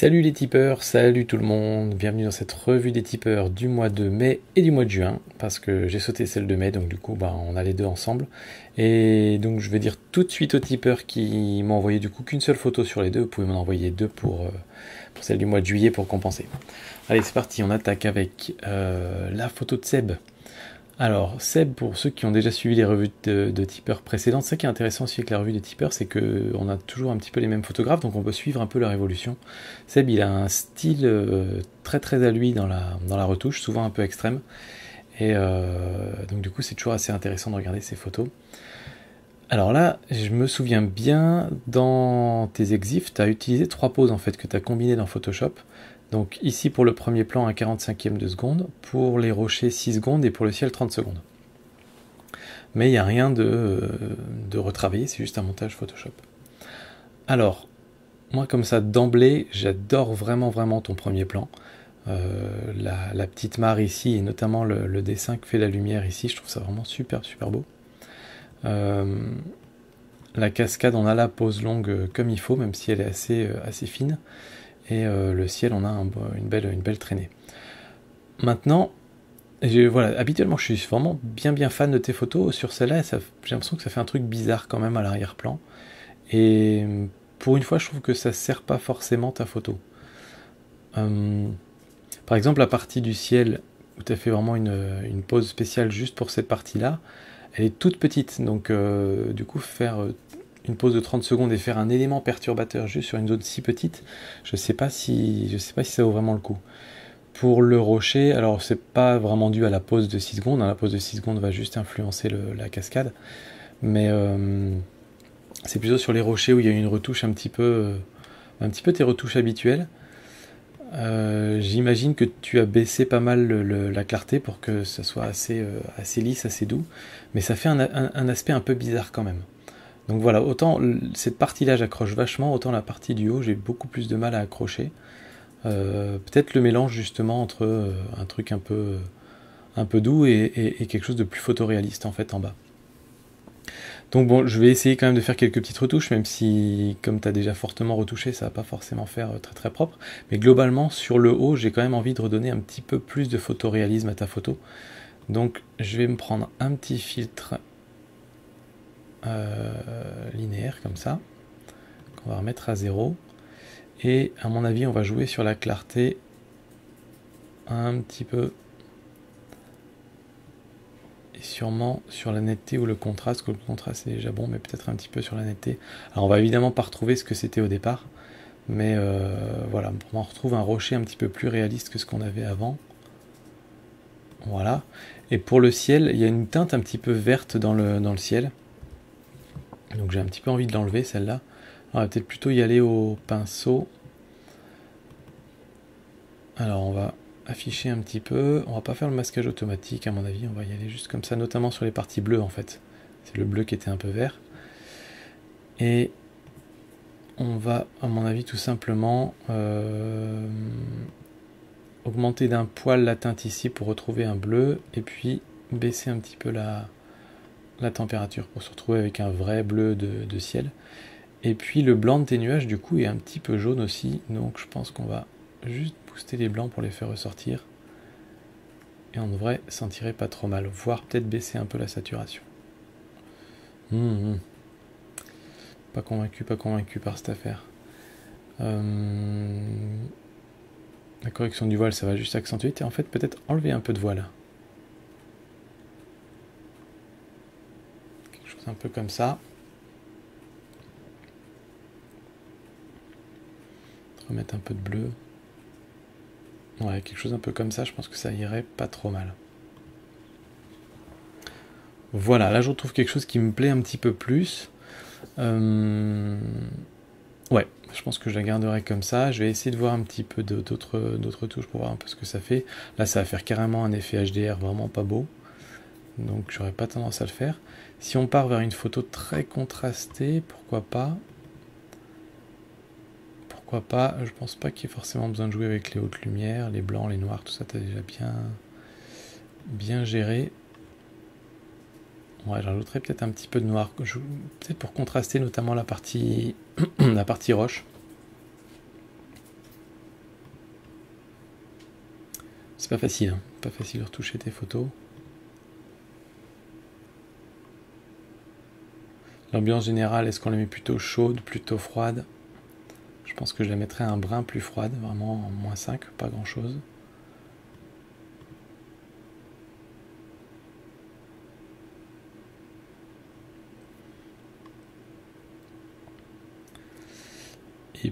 Salut les tipeurs, salut tout le monde, bienvenue dans cette revue des tipeurs du mois de mai et du mois de juin, parce que j'ai sauté celle de mai, donc du coup on a les deux ensemble. Et donc je vais dire tout de suite aux tipeurs qui m'ont envoyé du coup qu'une seule photo sur les deux, vous pouvez m'en envoyer deux pour celle du mois de juillet pour compenser. Allez c'est parti, on attaque avec la photo de Seb. Alors, Seb, pour ceux qui ont déjà suivi les revues de tipeurs précédentes, ça qui est intéressant aussi avec la revue des tipeurs, c'est qu'on a toujours un petit peu les mêmes photographes, donc on peut suivre un peu leur évolution. Seb, il a un style très très à lui dans la retouche, souvent un peu extrême, et donc du coup c'est toujours assez intéressant de regarder ses photos. Alors là, je me souviens bien, dans tes exifs, tu as utilisé trois poses en fait que tu as combinées dans Photoshop. Donc ici pour le premier plan, un 45e de seconde, pour les rochers 6 secondes et pour le ciel 30 secondes. Mais il n'y a rien de retravaillé, c'est juste un montage Photoshop. Alors, moi comme ça d'emblée, j'adore vraiment ton premier plan. La petite mare ici, et notamment le dessin que fait la lumière ici, je trouve ça vraiment super beau. La cascade, on a la pose longue comme il faut, même si elle est assez fine. Et le ciel, on a une belle traînée. Maintenant, voilà, habituellement, je suis vraiment bien fan de tes photos. Sur celle-là, j'ai l'impression que ça fait un truc bizarre quand même à l'arrière-plan. Et pour une fois, je trouve que ça sert pas forcément ta photo. Par exemple, la partie du ciel, où tu as fait vraiment une pose spéciale juste pour cette partie-là, elle est toute petite. Donc, du coup, faire une pause de 30 secondes et faire un élément perturbateur juste sur une zone si petite, je sais pas si ça vaut vraiment le coup. Pour le rocher, alors c'est pas vraiment dû à la pause de 6 secondes, hein, la pause de 6 secondes va juste influencer la cascade, mais c'est plutôt sur les rochers où il y a une retouche un petit peu tes retouches habituelles. J'imagine que tu as baissé pas mal la clarté pour que ça soit assez lisse, assez doux, mais ça fait un aspect un peu bizarre quand même. Donc voilà, autant cette partie-là j'accroche vachement, autant la partie du haut j'ai beaucoup plus de mal à accrocher. Peut-être le mélange justement entre un truc un peu doux et quelque chose de plus photoréaliste en fait en bas. Donc bon, je vais essayer quand même de faire quelques petites retouches, même si comme tu as déjà fortement retouché, ça va pas forcément faire très propre. Mais globalement, sur le haut, j'ai quand même envie de redonner un petit peu plus de photoréalisme à ta photo. Donc je vais me prendre un petit filtre linéaire comme ça, qu'on va remettre à 0. Et à mon avis, on va jouer sur la clarté un petit peu. Et sûrement sur la netteté ou le contraste, que le contraste est déjà bon, mais peut-être un petit peu sur la netteté. Alors on va évidemment pas retrouver ce que c'était au départ, mais voilà, on retrouve un rocher un petit peu plus réaliste que ce qu'on avait avant. Voilà. Et pour le ciel, il y a une teinte un petit peu verte dans le ciel. Donc j'ai un petit peu envie de l'enlever celle-là. On va peut-être plutôt y aller au pinceau. Alors on va afficher un petit peu. On va pas faire le masquage automatique à mon avis, on va y aller juste comme ça, notamment sur les parties bleues en fait. C'est le bleu qui était un peu vert. Et on va à mon avis tout simplement augmenter d'un poil la teinte ici pour retrouver un bleu et puis baisser un petit peu la température pour se retrouver avec un vrai bleu de ciel. Et puis le blanc de tes nuages du coup est un petit peu jaune aussi, donc je pense qu'on va juste booster les blancs pour les faire ressortir. Et on devrait s'en tirer pas trop mal, voire peut-être baisser un peu la saturation. Pas convaincu par cette affaire. La correction du voile, ça va juste accentuer. Et en fait, peut-être enlever un peu de voile. Quelque chose un peu comme ça. Remettre un peu de bleu. Ouais, quelque chose un peu comme ça, je pense que ça irait pas trop mal. Voilà, là je retrouve quelque chose qui me plaît un petit peu plus. Ouais, je pense que je la garderai comme ça. Je vais essayer de voir un petit peu d'autres touches pour voir un peu ce que ça fait. Là, ça va faire carrément un effet HDR vraiment pas beau. Donc, j'aurais pas tendance à le faire. Si on part vers une photo très contrastée, pourquoi pas. Pourquoi pas. Je pense pas qu'il y ait forcément besoin de jouer avec les hautes lumières, les blancs, les noirs, tout ça, t'as déjà bien géré. Ouais, j'ajouterais peut-être un petit peu de noir, peut-être pour contraster notamment la partie roche. C'est pas facile, hein. Pas facile de retoucher tes photos. L'ambiance générale, est-ce qu'on la met plutôt chaude, plutôt froide? Je pense que je la mettrais un brin plus froide, vraiment en -5, pas grand chose. Et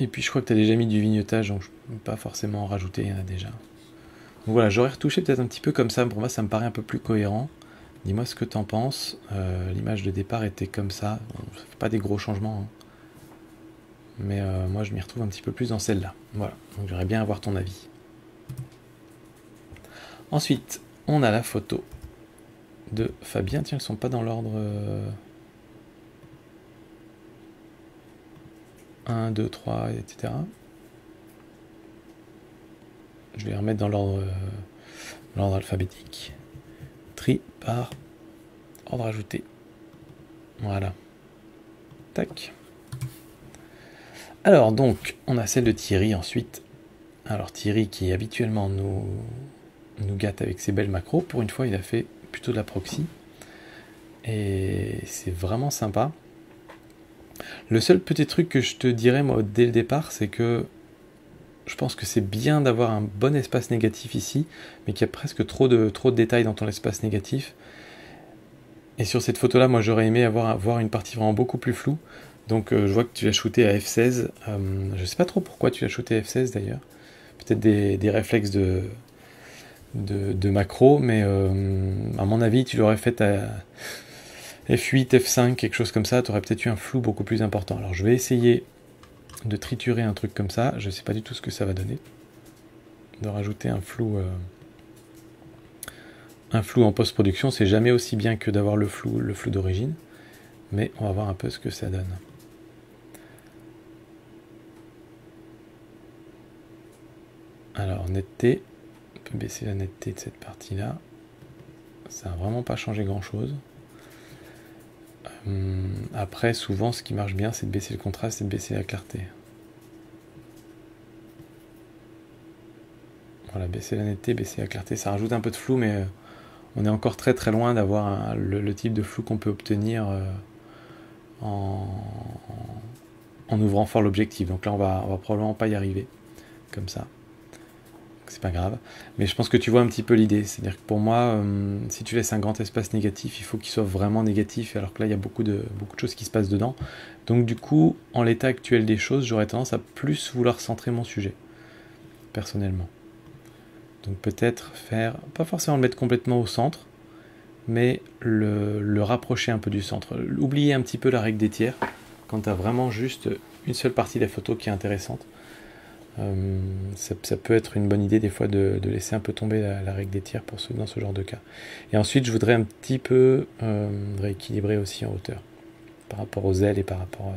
puis je crois que tu as déjà mis du vignetage, donc je ne peux pas forcément en rajouter, il y en a déjà. Donc voilà, j'aurais retouché peut-être un petit peu comme ça, pour moi ça me paraît un peu plus cohérent. Dis-moi ce que t'en penses. L'image de départ était comme ça, bon, ça fait pas des gros changements, hein. Mais moi je m'y retrouve un petit peu plus dans celle-là. Voilà, donc j'aimerais bien avoir ton avis. Ensuite, on a la photo de Fabien. Tiens, elles sont pas dans l'ordre 1, 2, 3, etc. Je vais les remettre dans l'ordre alphabétique. Tri par ordre ajouté. Voilà. Tac. Alors donc, on a celle de Thierry ensuite. Alors Thierry qui habituellement nous gâte avec ses belles macros. Pour une fois, il a fait plutôt de la proxy. Et c'est vraiment sympa. Le seul petit truc que je te dirais moi dès le départ, c'est que je pense que c'est bien d'avoir un bon espace négatif ici, mais qu'il y a presque trop de détails dans ton espace négatif. Et sur cette photo-là, moi j'aurais aimé avoir une partie vraiment beaucoup plus floue. Donc je vois que tu l'as shooté à f16. Je sais pas trop pourquoi tu l'as shooté à f16 d'ailleurs. Peut-être des réflexes de macro, mais à mon avis, tu l'aurais fait à f8, f5, quelque chose comme ça. Tu aurais peut-être eu un flou beaucoup plus important. Alors je vais essayer de triturer un truc comme ça. Je sais pas du tout ce que ça va donner. De rajouter un flou en post-production, c'est jamais aussi bien que d'avoir le flou d'origine. Mais on va voir un peu ce que ça donne. Alors, netteté. On peut baisser la netteté de cette partie-là. Ça n'a vraiment pas changé grand-chose. Après, souvent, ce qui marche bien, c'est de baisser le contraste et de baisser la clarté. Voilà, baisser la netteté, baisser la clarté. Ça rajoute un peu de flou, mais on est encore très très loin d'avoir le type de flou qu'on peut obtenir en ouvrant fort l'objectif. Donc là, on va probablement pas y arriver comme ça. C'est pas grave. Mais je pense que tu vois un petit peu l'idée. C'est-à-dire que pour moi, si tu laisses un grand espace négatif, il faut qu'il soit vraiment négatif, alors que là, il y a beaucoup de choses qui se passent dedans. Donc du coup, en l'état actuel des choses, j'aurais tendance à plus vouloir centrer mon sujet, personnellement. Donc peut-être faire, pas forcément le mettre complètement au centre, mais le rapprocher un peu du centre. Oublier un petit peu la règle des tiers, quand tu as vraiment juste une seule partie de la photo qui est intéressante. Ça peut être une bonne idée des fois de laisser un peu tomber la règle des tiers dans ce genre de cas. Et ensuite, je voudrais un petit peu rééquilibrer aussi en hauteur, par rapport aux ailes et par rapport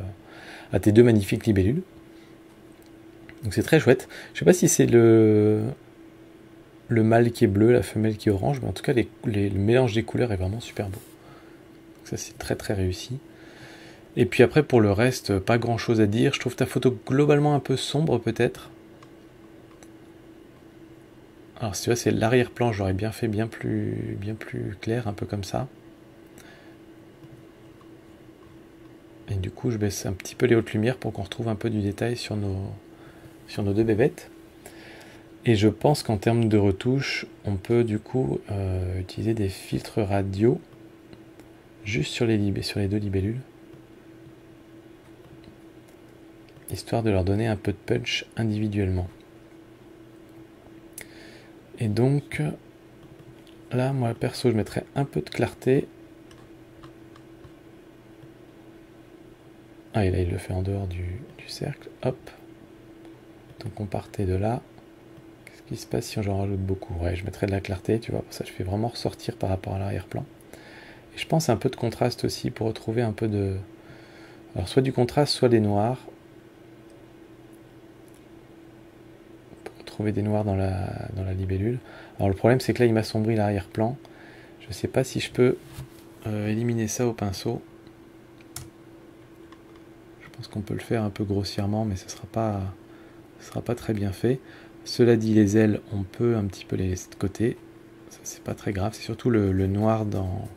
à tes deux magnifiques libellules. Donc c'est très chouette. Je sais pas si c'est le mâle qui est bleu, la femelle qui est orange, mais en tout cas le mélange des couleurs est vraiment super beau. Donc ça c'est très très réussi. Et puis après pour le reste, pas grand chose à dire. Je trouve ta photo globalement un peu sombre peut-être. Alors si tu vois, c'est l'arrière-plan, j'aurais bien fait bien plus clair, un peu comme ça. Et du coup je baisse un petit peu les hautes lumières pour qu'on retrouve un peu du détail sur nos deux bébêtes. Et je pense qu'en termes de retouche, on peut du coup utiliser des filtres radio juste sur les deux libellules, histoire de leur donner un peu de punch individuellement. Et donc là, moi perso, je mettrais un peu de clarté. Ah, et là il le fait en dehors du cercle, hop. Donc on partait de là. Qu'est-ce qui se passe si j'en rajoute beaucoup? Ouais, je mettrais de la clarté, tu vois, pour ça je fais vraiment ressortir par rapport à l'arrière-plan. Et je pense un peu de contraste aussi pour retrouver un peu de... Alors soit du contraste, soit des noirs. Pour retrouver des noirs dans la libellule. Alors le problème c'est que là il m'assombrit l'arrière-plan. Je ne sais pas si je peux éliminer ça au pinceau. Je pense qu'on peut le faire un peu grossièrement, mais ce sera pas très bien fait. Cela dit, les ailes, on peut un petit peu les laisser de côté. Ça, c'est pas très grave. C'est surtout le noir dans...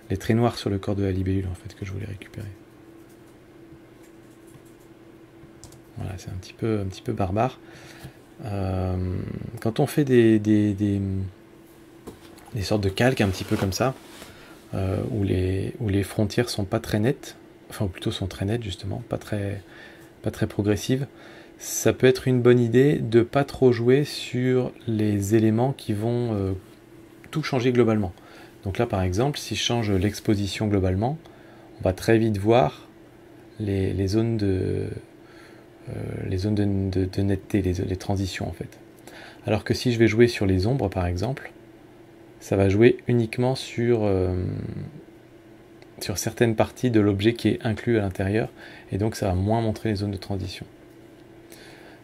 les traits noirs sur le corps de la libellule, en fait, que je voulais récupérer. Voilà, c'est un petit peu barbare. Quand on fait des sortes de calques un petit peu comme ça, où les frontières sont pas très nettes, enfin plutôt sont très nettes justement, pas très progressives, ça peut être une bonne idée de pas trop jouer sur les éléments qui vont tout changer globalement. Donc là par exemple, si je change l'exposition globalement, on va très vite voir les zones de netteté, les transitions en fait. Alors que si je vais jouer sur les ombres par exemple, ça va jouer uniquement sur certaines parties de l'objet qui est inclus à l'intérieur, et donc ça va moins montrer les zones de transition.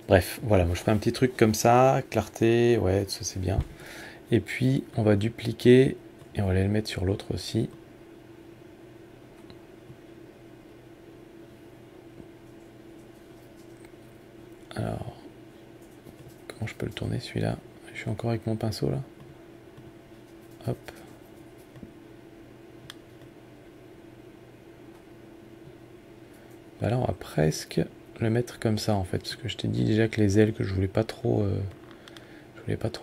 Bref, voilà, moi je fais un petit truc comme ça, clarté, ouais, ça c'est bien. Et puis on va dupliquer, et on va aller le mettre sur l'autre aussi. Alors, comment je peux le tourner celui-là? Je suis encore avec mon pinceau là. Hop. Là on va presque le mettre comme ça en fait, parce que je t'ai dit déjà que les ailes que je voulais pas trop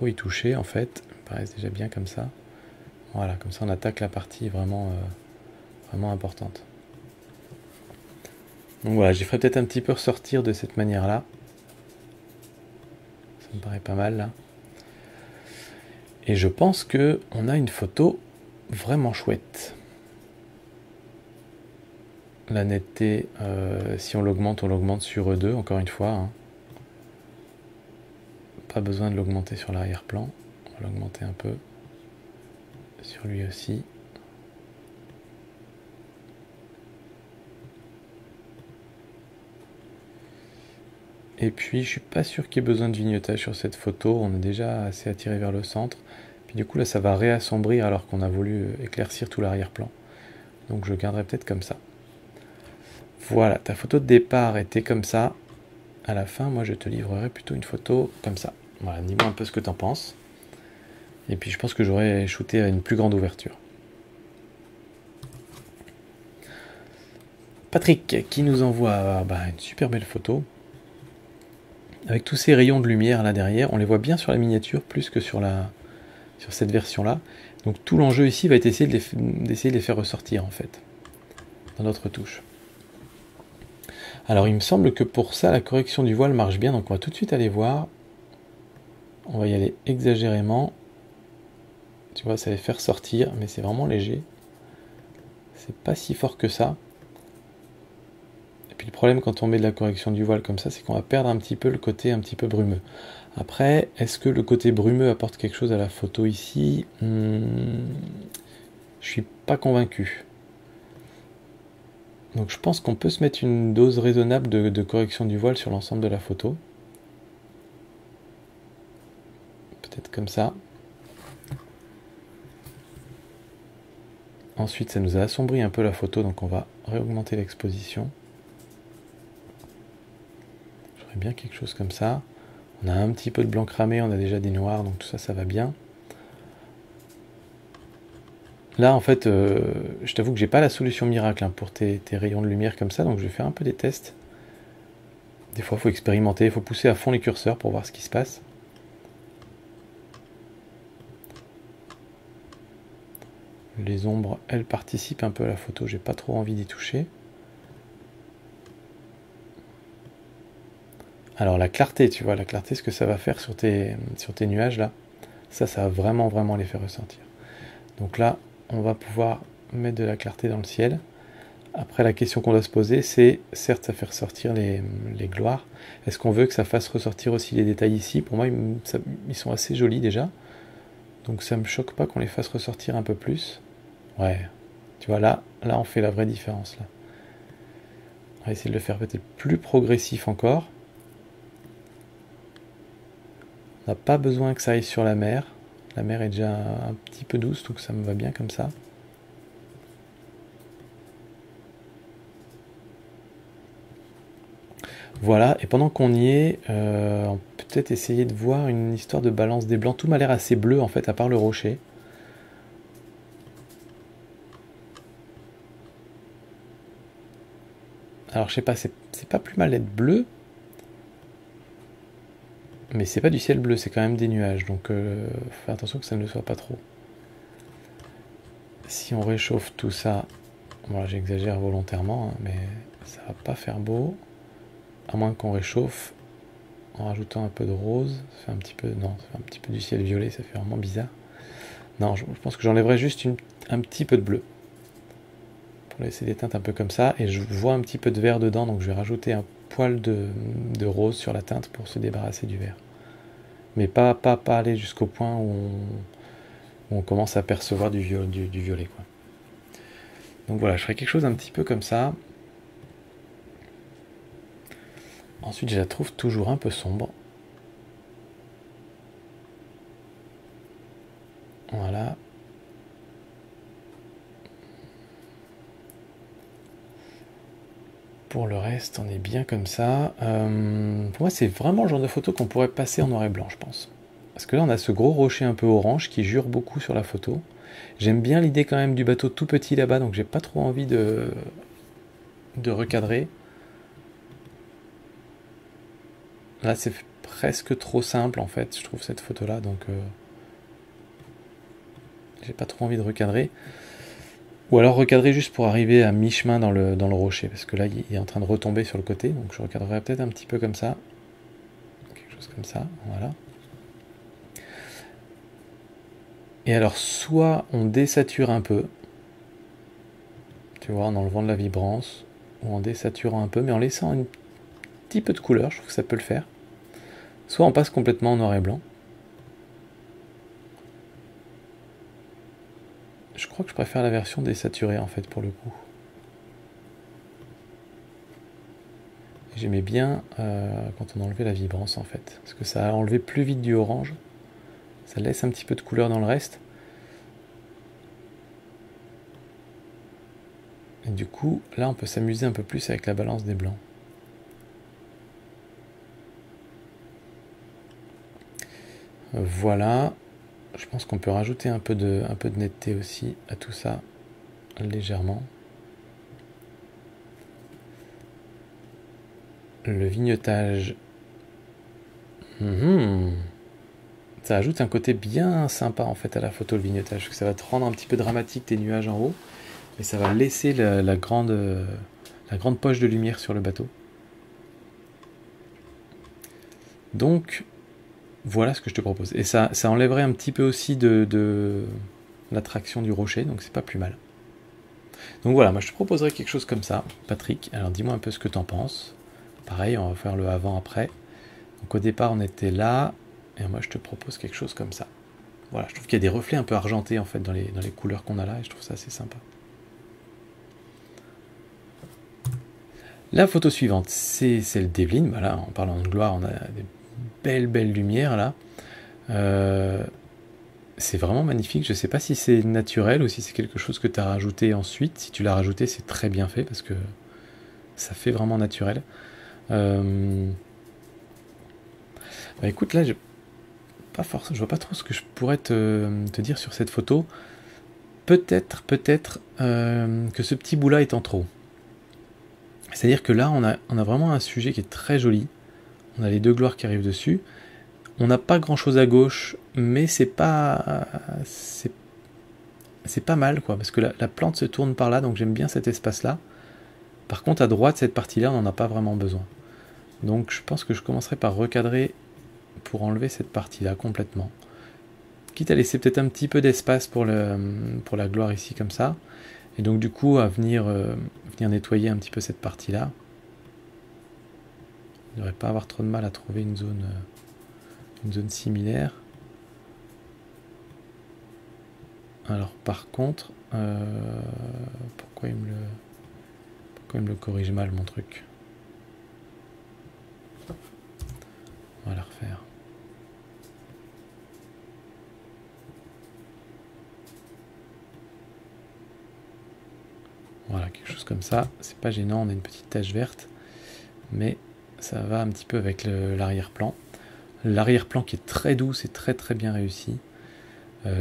y toucher en fait, me paraissent déjà bien comme ça. Voilà, comme ça on attaque la partie vraiment importante. Donc voilà, je les ferai peut-être un petit peu ressortir de cette manière là. Ça me paraît pas mal là. Et je pense que on a une photo vraiment chouette. La netteté, si on l'augmente sur E2, encore une fois. Hein. Pas besoin de l'augmenter sur l'arrière-plan. On va l'augmenter un peu sur lui aussi. Et puis je suis pas sûr qu'il y ait besoin de vignettage sur cette photo, on est déjà assez attiré vers le centre. Puis du coup là ça va réassombrir alors qu'on a voulu éclaircir tout l'arrière-plan. Donc je garderai peut-être comme ça. Voilà, ta photo de départ était comme ça. À la fin, moi je te livrerai plutôt une photo comme ça. Voilà, dis-moi un peu ce que t'en penses. Et puis je pense que j'aurais shooté à une plus grande ouverture. Patrick qui nous envoie une super belle photo. Avec tous ces rayons de lumière là derrière, on les voit bien sur la miniature plus que sur cette version là. Donc tout l'enjeu ici va être d'essayer de les faire ressortir en fait dans notre touche. Alors il me semble que pour ça la correction du voile marche bien, donc on va tout de suite aller voir. On va y aller exagérément. Tu vois, ça va les faire sortir, mais c'est vraiment léger. C'est pas si fort que ça. Et puis le problème quand on met de la correction du voile comme ça, c'est qu'on va perdre un petit peu le côté un petit peu brumeux. Après, est-ce que le côté brumeux apporte quelque chose à la photo ici? Je suis pas convaincu. Donc je pense qu'on peut se mettre une dose raisonnable de correction du voile sur l'ensemble de la photo. Peut-être comme ça. Ensuite, ça nous a assombri un peu la photo, donc on va réaugmenter l'exposition. J'aurais bien quelque chose comme ça. On a un petit peu de blanc cramé, on a déjà des noirs, donc tout ça, ça va bien. Là, en fait, je t'avoue que j'ai pas la solution miracle hein, pour tes rayons de lumière comme ça, donc je vais faire un peu des tests. Des fois, il faut expérimenter, il faut pousser à fond les curseurs pour voir ce qui se passe. Les ombres, elles participent un peu à la photo, j'ai pas trop envie d'y toucher. Alors la clarté, tu vois, la clarté, ce que ça va faire sur tes nuages là, ça va vraiment les faire ressortir. Donc là, on va pouvoir mettre de la clarté dans le ciel. Après, la question qu'on doit se poser, c'est, certes, ça fait ressortir les gloires. Est-ce qu'on veut que ça fasse ressortir aussi les détails ici? Pour moi, ils sont assez jolis déjà. Donc ça me choque pas qu'on les fasse ressortir un peu plus. Ouais, tu vois, là on fait la vraie différence. Là. On va essayer de le faire peut-être plus progressif encore. On n'a pas besoin que ça aille sur la mer. La mer est déjà un petit peu douce, donc ça me va bien comme ça. Voilà, et pendant qu'on y est, on peut peut-être essayer de voir une histoire de balance des blancs. Tout m'a l'air assez bleu en fait, à part le rocher. Alors je sais pas, c'est pas plus mal d'être bleu, mais c'est pas du ciel bleu, c'est quand même des nuages, donc faut faire attention que ça ne le soit pas trop. Si on réchauffe tout ça, bon là j'exagère volontairement, hein, mais ça va pas faire beau, à moins qu'on réchauffe en rajoutant un peu de rose. Ça fait un petit peu, non, ça fait un petit peu du ciel violet, ça fait vraiment bizarre. Non, je pense que j'enlèverai juste un petit peu de bleu pour laisser des teintes un peu comme ça, et je vois un petit peu de vert dedans, donc je vais rajouter un poil de rose sur la teinte pour se débarrasser du vert. Mais pas aller jusqu'au point où on commence à percevoir du violet, quoi. Donc voilà, je ferai quelque chose un petit peu comme ça. Ensuite, je la trouve toujours un peu sombre. Voilà. Pour le reste, on est bien comme ça. Pour moi, c'est vraiment le genre de photo qu'on pourrait passer en noir et blanc, je pense. Parce que là, on a ce gros rocher un peu orange qui jure beaucoup sur la photo. J'aime bien l'idée quand même du bateau tout petit là-bas, donc j'ai pas trop envie de recadrer. Là, c'est presque trop simple en fait, je trouve cette photo-là, donc j'ai pas trop envie de recadrer. Ou alors recadrer juste pour arriver à mi-chemin dans le rocher, parce que là, il est en train de retomber sur le côté, donc je recadrerai peut-être un petit peu comme ça. Quelque chose comme ça, voilà. Et alors, soit on désature un peu, tu vois, en enlevant de la vibrance, ou en désaturant un peu, mais en laissant un petit peu de couleur, je trouve que ça peut le faire. Soit on passe complètement en noir et blanc. Je crois que je préfère la version désaturée en fait pour le coup. J'aimais bien quand on enlevait la vibrance en fait, parce que ça a enlevé plus vite du orange. Ça laisse un petit peu de couleur dans le reste. Et du coup, là on peut s'amuser un peu plus avec la balance des blancs. Voilà. Je pense qu'on peut rajouter un peu de netteté aussi à tout ça, légèrement. Le vignetage. Ça ajoute un côté bien sympa en fait à la photo, le vignetage, parce que ça va te rendre un petit peu dramatique tes nuages en haut, et ça va laisser la grande poche de lumière sur le bateau. Donc voilà ce que je te propose. Et ça enlèverait un petit peu aussi de l'attraction du rocher, donc c'est pas plus mal. Donc voilà, moi je te proposerais quelque chose comme ça, Patrick. Alors dis-moi un peu ce que t'en penses. Pareil, on va faire le avant-après. Donc au départ on était là, et moi je te propose quelque chose comme ça. Voilà, je trouve qu'il y a des reflets un peu argentés en fait dans les couleurs qu'on a là, et je trouve ça assez sympa. La photo suivante, c'est celle d'Evelyne. Voilà, en parlant de gloire, on a des belles lumières là. C'est vraiment magnifique. Je ne sais pas si c'est naturel ou si c'est quelque chose que tu as rajouté ensuite. Si tu l'as rajouté, c'est très bien fait parce que ça fait vraiment naturel. Bah écoute, là, je vois pas trop ce que je pourrais te dire sur cette photo. Peut-être que ce petit bout là est en trop. C'est-à-dire que là, on a vraiment un sujet qui est très joli. On a les deux gloires qui arrivent dessus. On n'a pas grand-chose à gauche, mais c'est pas mal, quoi, parce que la plante se tourne par là, donc j'aime bien cet espace-là. Par contre, à droite, cette partie-là, on n'en a pas vraiment besoin. Donc je pense que je commencerai par recadrer pour enlever cette partie-là complètement. Quitte à laisser peut-être un petit peu d'espace pour la gloire ici, comme ça. Et donc du coup, à venir nettoyer un petit peu cette partie-là. Il ne devrait pas avoir trop de mal à trouver une zone similaire. Alors par contre, pourquoi il me le corrige mal mon truc? On va la refaire. Voilà, quelque chose comme ça. C'est pas gênant, on a une petite tache verte, mais ça va un petit peu avec l'arrière-plan. L'arrière-plan qui est très doux, c'est très très bien réussi.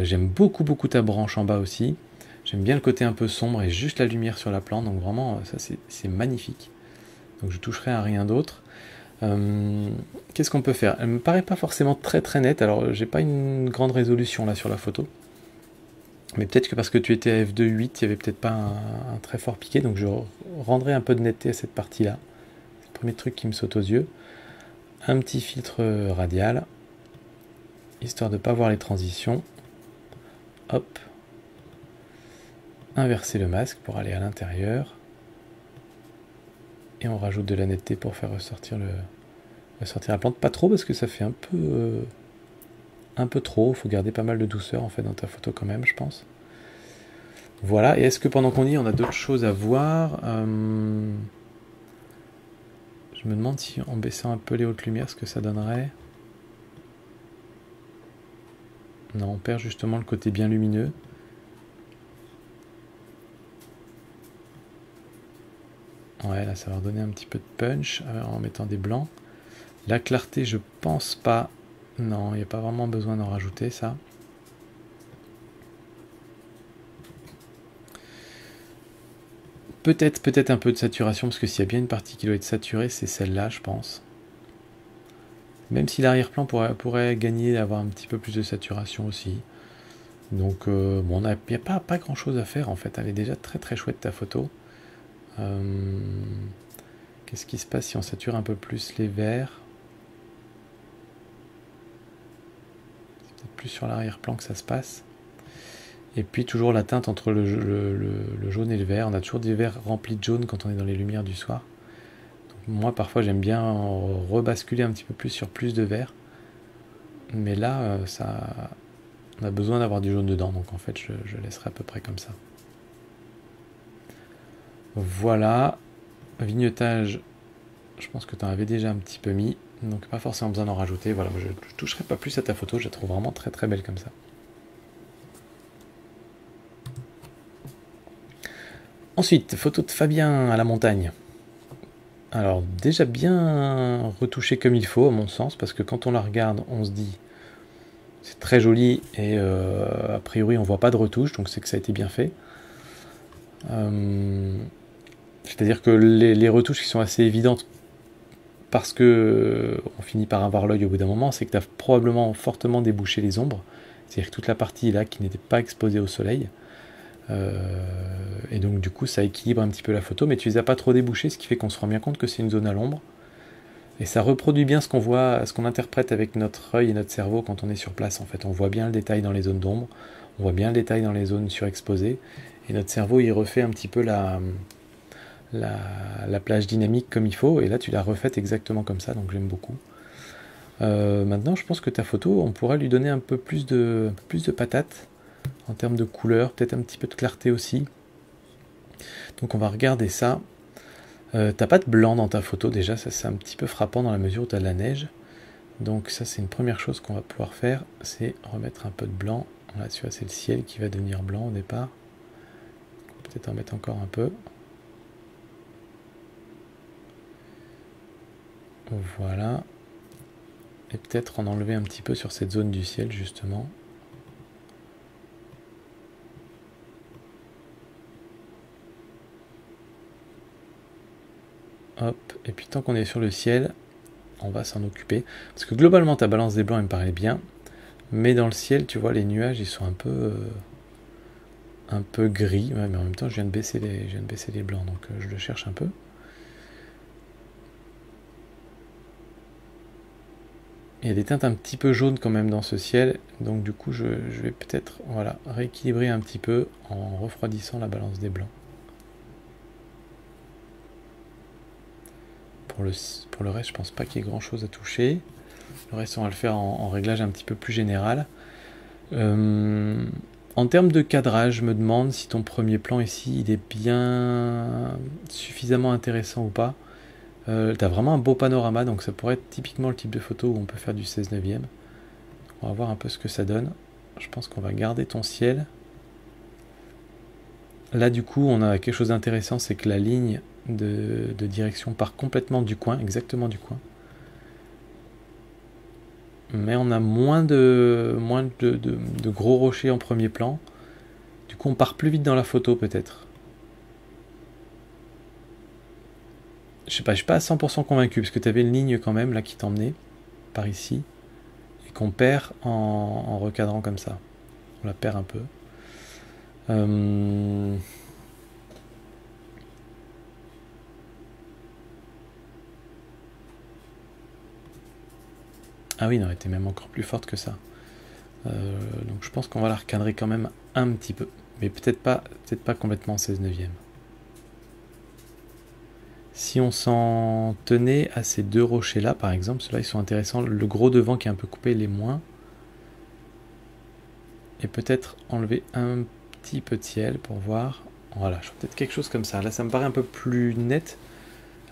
J'aime beaucoup ta branche en bas aussi. J'aime bien le côté un peu sombre et juste la lumière sur la plante, donc vraiment ça c'est magnifique. Donc je toucherai à rien d'autre. Qu'est-ce qu'on peut faire? Elle me paraît pas forcément très très nette, alors j'ai pas une grande résolution là sur la photo. Mais peut-être que parce que tu étais à f2.8, il n'y avait peut-être pas un très fort piqué, donc je rendrai un peu de netteté à cette partie-là. C'est le premier truc qui me saute aux yeux. Un petit filtre radial, histoire de ne pas voir les transitions. Hop. Inverser le masque pour aller à l'intérieur. Et on rajoute de la netteté pour faire ressortir la plante. Pas trop parce que ça fait un peu trop. Il faut garder pas mal de douceur en fait dans ta photo quand même, je pense. Voilà. Et est-ce que pendant qu'on y est, on a d'autres choses à voir? Je me demande si en baissant un peu les hautes lumières, ce que ça donnerait. Non, on perd justement le côté bien lumineux. Ouais, là ça va redonner un petit peu de punch en mettant des blancs. La clarté, je pense pas. Non, il n'y a pas vraiment besoin d'en rajouter ça. Peut-être un peu de saturation, parce que s'il y a bien une partie qui doit être saturée, c'est celle-là, je pense. Même si l'arrière-plan pourrait gagner, avoir un petit peu plus de saturation aussi. Donc, bon, il n'y a pas grand-chose à faire, en fait. Elle est déjà très très chouette, ta photo. Qu'est-ce qui se passe si on sature un peu plus les verts? C'est peut-être plus sur l'arrière-plan que ça se passe. Et puis toujours la teinte entre le jaune et le vert. On a toujours des verts remplis de jaune quand on est dans les lumières du soir. Donc moi parfois j'aime bien rebasculer un petit peu plus sur plus de vert. Mais là on a besoin d'avoir du jaune dedans. Donc en fait je laisserai à peu près comme ça. Voilà. Vignetage, je pense que tu en avais déjà un petit peu mis. Donc pas forcément besoin d'en rajouter. Voilà, je ne toucherai pas plus à ta photo. Je la trouve vraiment très très belle comme ça. Ensuite, photo de Fabien à la montagne. Alors déjà bien retouché comme il faut à mon sens, parce que quand on la regarde, on se dit c'est très joli et a priori on voit pas de retouche, donc c'est que ça a été bien fait. C'est-à-dire que les retouches qui sont assez évidentes parce que on finit par avoir l'œil au bout d'un moment, c'est que tu as probablement fortement débouché les ombres, c'est-à-dire que toute la partie là qui n'était pas exposée au soleil. Et donc du coup ça équilibre un petit peu la photo, mais tu les as pas trop débouchés, ce qui fait qu'on se rend bien compte que c'est une zone à l'ombre, et ça reproduit bien ce qu'on voit, ce qu'on interprète avec notre œil et notre cerveau quand on est sur place. En fait, on voit bien le détail dans les zones d'ombre, on voit bien le détail dans les zones surexposées, et notre cerveau il refait un petit peu la plage dynamique comme il faut, et là tu l'as refaite exactement comme ça, donc j'aime beaucoup. Maintenant je pense que ta photo, on pourrait lui donner un peu plus de patate en termes de couleur, peut-être un petit peu de clarté aussi. Donc on va regarder ça. T'as pas de blanc dans ta photo déjà, ça c'est un petit peu frappant dans la mesure où tu as de la neige. Donc ça c'est une première chose qu'on va pouvoir faire, c'est remettre un peu de blanc. Là tu vois, c'est le ciel qui va devenir blanc au départ. Peut-être en mettre encore un peu. Voilà. Et peut-être en enlever un petit peu sur cette zone du ciel justement. Hop, et puis tant qu'on est sur le ciel, on va s'en occuper. Parce que globalement ta balance des blancs elle me paraît bien. Mais dans le ciel, tu vois, les nuages ils sont un peu gris. Ouais, mais en même temps je viens de baisser les blancs, donc je le cherche un peu. Il y a des teintes un petit peu jaunes quand même dans ce ciel, donc du coup je vais peut-être rééquilibrer un petit peu en refroidissant la balance des blancs. Pour le reste, je pense pas qu'il y ait grand chose à toucher. Le reste, on va le faire en réglage un petit peu plus général. En termes de cadrage, je me demande si ton premier plan ici, il est bien suffisamment intéressant ou pas. T'as vraiment un beau panorama, donc ça pourrait être typiquement le type de photo où on peut faire du 16/9. On va voir un peu ce que ça donne. Je pense qu'on va garder ton ciel. Là, du coup, on a quelque chose d'intéressant, c'est que la ligne de direction part complètement du coin, exactement du coin. Mais on a moins de gros rochers en premier plan. Du coup, on part plus vite dans la photo peut-être. Je sais pas, je suis pas à 100% convaincu, parce que tu avais une ligne quand même là qui t'emmenait par ici, et qu'on perd en recadrant comme ça. On la perd un peu. Ah oui, non, elle était même encore plus forte que ça. Donc je pense qu'on va la recadrer quand même un petit peu. Mais peut-être pas complètement 16 neuvième. Si on s'en tenait à ces deux rochers là, par exemple, ceux-là ils sont intéressants. Le gros devant qui est un peu coupé, les moins. Et peut-être enlever un petit peu de ciel pour voir. Voilà, je ferai peut-être quelque chose comme ça. Là, ça me paraît un peu plus net.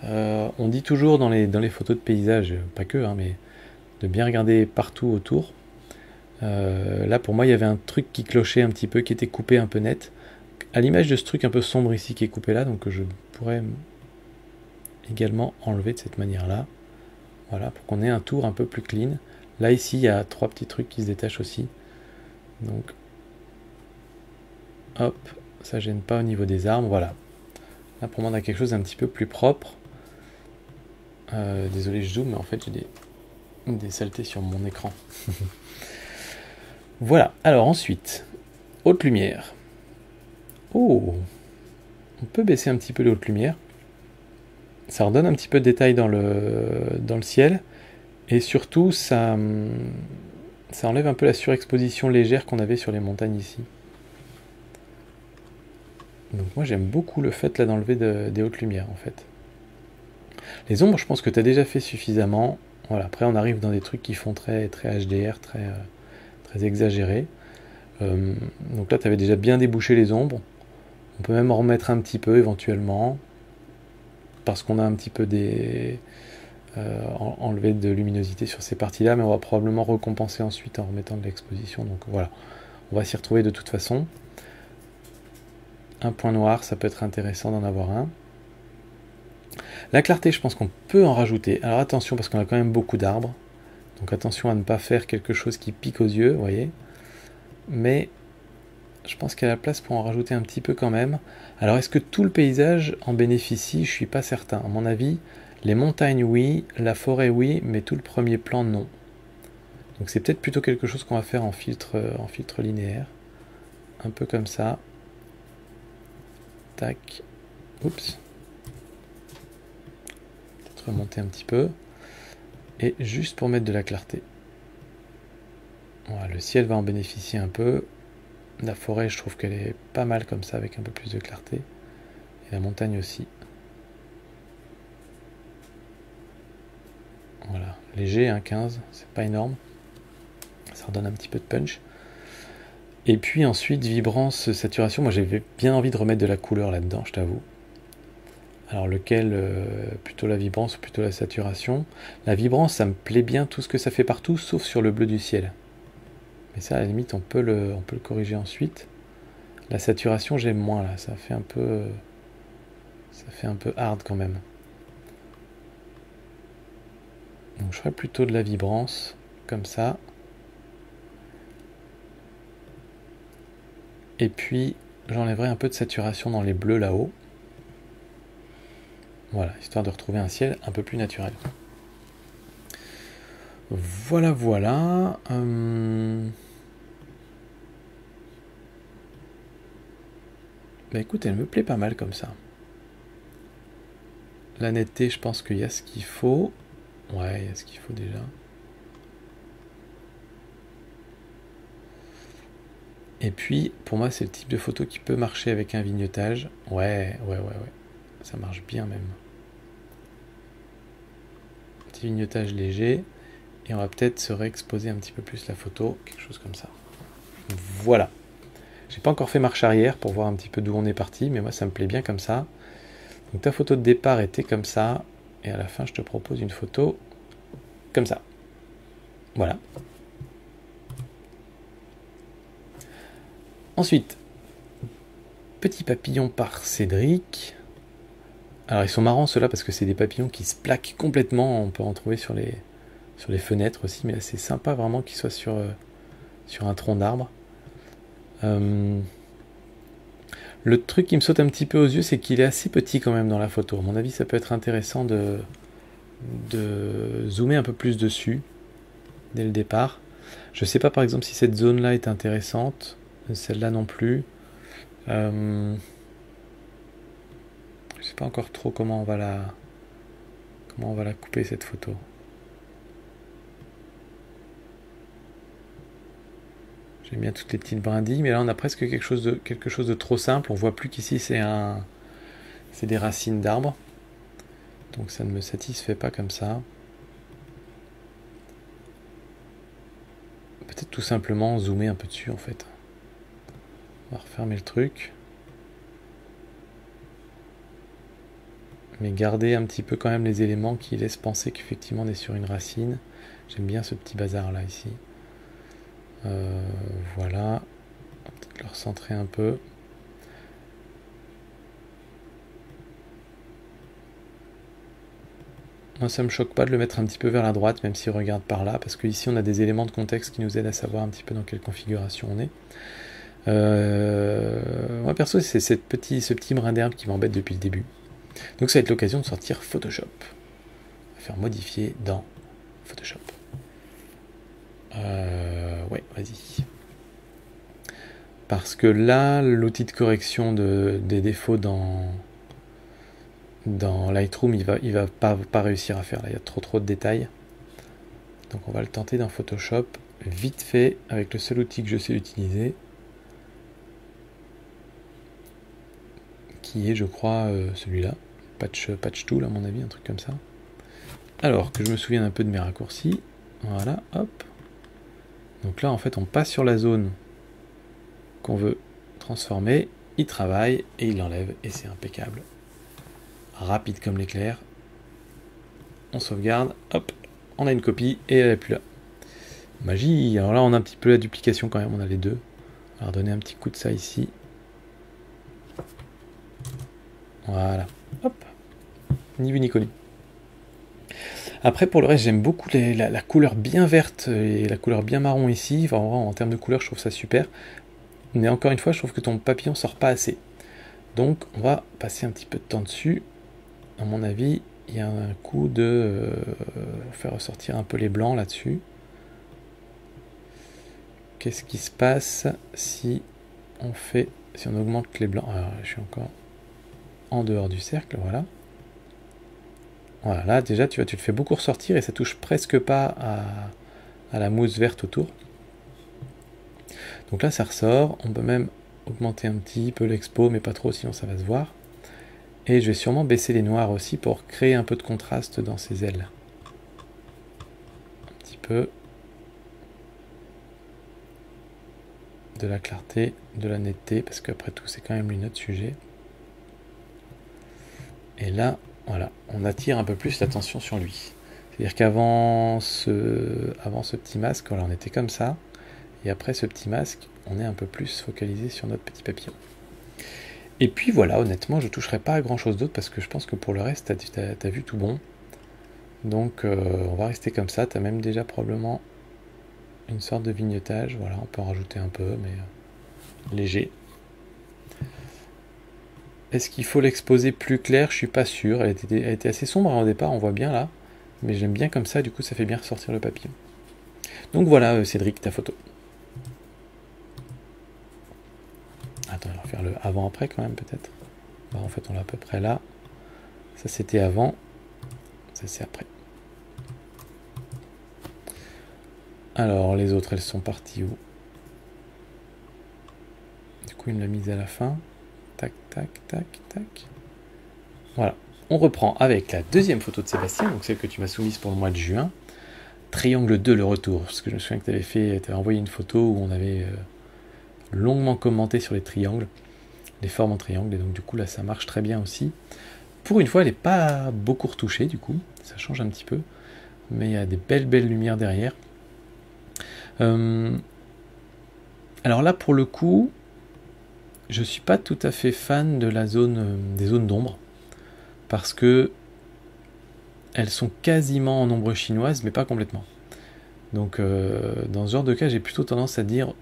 On dit toujours dans les photos de paysage, pas que, hein, mais de bien regarder partout autour. Là, pour moi, il y avait un truc qui clochait un petit peu, qui était coupé un peu net. À l'image de ce truc un peu sombre ici qui est coupé là, donc je pourrais également enlever de cette manière-là. Voilà, pour qu'on ait un tour un peu plus clean. Là, ici, il y a 3 petits trucs qui se détachent aussi. Donc, hop, ça gêne pas au niveau des arbres. Voilà. Là, pour moi, on a quelque chose d'un petit peu plus propre. Désolé, je zoome, mais en fait, j'ai des saletés sur mon écran. Voilà. Alors, ensuite, haute lumière. Oh, on peut baisser un petit peu les hautes lumières. Ça redonne un petit peu de détail dans le ciel. Et surtout, ça enlève un peu la surexposition légère qu'on avait sur les montagnes ici. Donc moi j'aime beaucoup le fait là d'enlever des hautes lumières en fait. Les ombres, je pense que tu as déjà fait suffisamment. Voilà, après on arrive dans des trucs qui font très, très HDR, très exagérés. Donc là tu avais déjà bien débouché les ombres. On peut même en remettre un petit peu éventuellement. Parce qu'on a un petit peu enlevé de luminosité sur ces parties-là, mais on va probablement recompenser ensuite en remettant de l'exposition. Donc voilà, on va s'y retrouver de toute façon. Un point noir, ça peut être intéressant d'en avoir un. La clarté, je pense qu'on peut en rajouter. Alors attention, parce qu'on a quand même beaucoup d'arbres. Donc attention à ne pas faire quelque chose qui pique aux yeux, vous voyez. Mais je pense qu'il y a la place pour en rajouter un petit peu quand même. Alors est-ce que tout le paysage en bénéficie? Je suis pas certain. À mon avis, les montagnes oui, la forêt oui, mais tout le premier plan non. Donc c'est peut-être plutôt quelque chose qu'on va faire en filtre linéaire. Un peu comme ça. Tac. Oups. Peut-être remonter un petit peu. Et juste pour mettre de la clarté. Voilà, le ciel va en bénéficier un peu. La forêt, je trouve qu'elle est pas mal comme ça, avec un peu plus de clarté. Et la montagne aussi. Voilà, léger, hein, 15, c'est pas énorme. Ça redonne un petit peu de punch. Et puis ensuite, vibrance, saturation. Moi, j'avais bien envie de remettre de la couleur là-dedans, je t'avoue. Alors lequel, plutôt la vibrance ou plutôt la saturation? La vibrance, ça me plaît bien tout ce que ça fait partout, sauf sur le bleu du ciel. Mais ça, à la limite, on peut le corriger ensuite. La saturation, j'aime moins là, ça fait un peu hard quand même. Donc je ferai plutôt de la vibrance, comme ça. Et puis, j'enlèverai un peu de saturation dans les bleus là-haut. Voilà, histoire de retrouver un ciel un peu plus naturel. Voilà, voilà. Bah écoute, elle me plaît pas mal comme ça. La netteté, je pense qu'il y a ce qu'il faut. Ouais, il y a ce qu'il faut déjà. Et puis, pour moi, c'est le type de photo qui peut marcher avec un vignetage. Ouais. Ça marche bien même. Petit vignetage léger. Et on va peut-être se réexposer un petit peu plus la photo. Quelque chose comme ça. Voilà. J'ai pas encore fait marche arrière pour voir un petit peu d'où on est parti. Mais moi, ça me plaît bien comme ça. Donc ta photo de départ était comme ça. Et à la fin, je te propose une photo comme ça. Voilà. Ensuite, petit papillon par Cédric. Alors ils sont marrants ceux-là parce que c'est des papillons qui se plaquent complètement, on peut en trouver sur les fenêtres aussi, mais c'est sympa vraiment qu'ils soient sur un tronc d'arbre. Le truc qui me saute un petit peu aux yeux, c'est qu'il est assez petit quand même dans la photo. À mon avis, ça peut être intéressant de zoomer un peu plus dessus dès le départ. Je sais pas par exemple si cette zone-là est intéressante, celle-là non plus. Je sais pas encore trop comment on va la couper cette photo. J'aime bien toutes les petites brindilles, mais là on a presque quelque chose de trop simple. On voit plus qu'ici c'est des racines d'arbres. Donc ça ne me satisfait pas comme ça. Peut-être tout simplement zoomer un peu dessus en fait. On va refermer le truc. Mais garder un petit peu quand même les éléments qui laissent penser qu'effectivement on est sur une racine. J'aime bien ce petit bazar là ici. Voilà. On va peut-être le recentrer un peu. Moi ça me choque pas de le mettre un petit peu vers la droite, même s'il regarde par là, parce qu'ici on a des éléments de contexte qui nous aident à savoir un petit peu dans quelle configuration on est. Moi perso c'est ce petit brin d'herbe qui m'embête depuis le début. Donc ça va être l'occasion de sortir Photoshop. On va faire modifier dans Photoshop. Ouais, vas-y. Parce que là, l'outil de correction des défauts dans Lightroom, il va pas réussir à faire. Là, il y a trop de détails. Donc on va le tenter dans Photoshop, vite fait, avec le seul outil que je sais utiliser. Qui est, je crois, celui-là. Patch Tool, à mon avis, un truc comme ça. Alors, que je me souvienne un peu de mes raccourcis. Voilà, hop. Donc là, en fait, on passe sur la zone qu'on veut transformer. Il travaille et il l'enlève et c'est impeccable. Rapide comme l'éclair. On sauvegarde, hop, on a une copie et elle n'est plus là. Magie. Alors là, on a un petit peu la duplication quand même, on a les deux. Alors donner un petit coup de ça ici. Voilà, hop. Ni vu ni connu. Après, pour le reste, j'aime beaucoup la couleur bien verte et la couleur bien marron ici. Enfin, en termes de couleur, je trouve ça super. Mais encore une fois, je trouve que ton papillon sort pas assez. Donc, on va passer un petit peu de temps dessus. À mon avis, il y a un coup de faire ressortir un peu les blancs là-dessus. Qu'est-ce qui se passe si on augmente les blancs? Alors, je suis encore en dehors du cercle, voilà. Voilà, là déjà tu le fais beaucoup ressortir et ça touche presque pas à la mousse verte autour. Donc là ça ressort, on peut même augmenter un petit peu l'expo, mais pas trop sinon ça va se voir. Et je vais sûrement baisser les noirs aussi pour créer un peu de contraste dans ces ailes. Un petit peu. De la clarté, de la netteté, parce qu'après tout c'est quand même lui notre sujet. Et là, voilà, on attire un peu plus l'attention sur lui. C'est-à-dire qu'avant ce petit masque, voilà, on était comme ça. Et après ce petit masque, on est un peu plus focalisé sur notre petit papillon. Et puis voilà, honnêtement, je ne toucherai pas à grand-chose d'autre parce que je pense que pour le reste, t'as vu tout bon. Donc on va rester comme ça. Tu as même déjà probablement une sorte de vignettage. Voilà, on peut en rajouter un peu, mais léger. Est-ce qu'il faut l'exposer plus clair? Je suis pas sûr. Elle était assez sombre au départ, on voit bien là. Mais j'aime bien comme ça, du coup ça fait bien ressortir le papillon. Donc voilà Cédric, ta photo. Attends, on va faire le avant-après quand même peut-être. Bon, en fait on l'a à peu près là. Ça c'était avant. Ça c'est après. Alors les autres elles sont parties où? Du coup il me l'a mise à la fin. Tac, tac, tac, tac. Voilà. On reprend avec la deuxième photo de Sébastien, donc celle que tu m'as soumise pour le mois de juin. Triangle 2, le retour. Parce que je me souviens que tu avais envoyé une photo où on avait longuement commenté sur les triangles, les formes en triangle, et donc du coup là ça marche très bien aussi. Pour une fois elle n'est pas beaucoup retouchée du coup, ça change un petit peu, mais il y a des belles lumières derrière. Alors là pour le coup, je suis pas tout à fait fan de la zone des zones d'ombre. parce que elles sont quasiment en ombre chinoise, mais pas complètement. Donc dans ce genre de cas, j'ai plutôt tendance à dire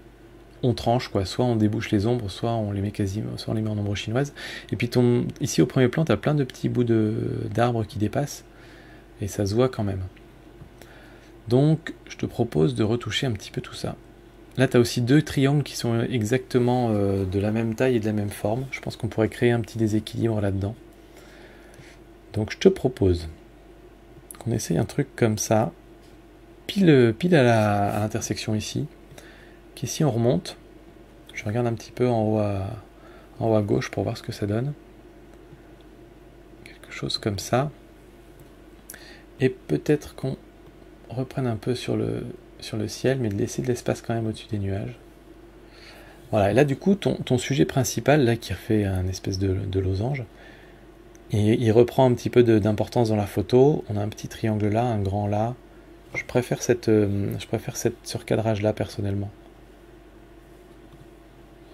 on tranche, quoi. Soit on débouche les ombres, soit on les met quasiment, soit on les met en ombre chinoise. Et puis ici au premier plan, tu as plein de petits bouts d'arbres qui dépassent, et ça se voit quand même. Donc je te propose de retoucher un petit peu tout ça. Là, tu as aussi deux triangles qui sont exactement de la même taille et de la même forme. Je pense qu'on pourrait créer un petit déséquilibre là-dedans. Donc je te propose qu'on essaye un truc comme ça, pile à l'intersection ici, qu'ici on remonte. Je regarde un petit peu en haut à gauche pour voir ce que ça donne. Quelque chose comme ça. Et peut-être qu'on reprenne un peu sur le ciel, mais de laisser de l'espace quand même au-dessus des nuages. Voilà, et là du coup, ton sujet principal, là, qui refait un espèce de losange, il reprend un petit peu d'importance dans la photo. On a un petit triangle là, un grand là. Je préfère ce recadrage là personnellement.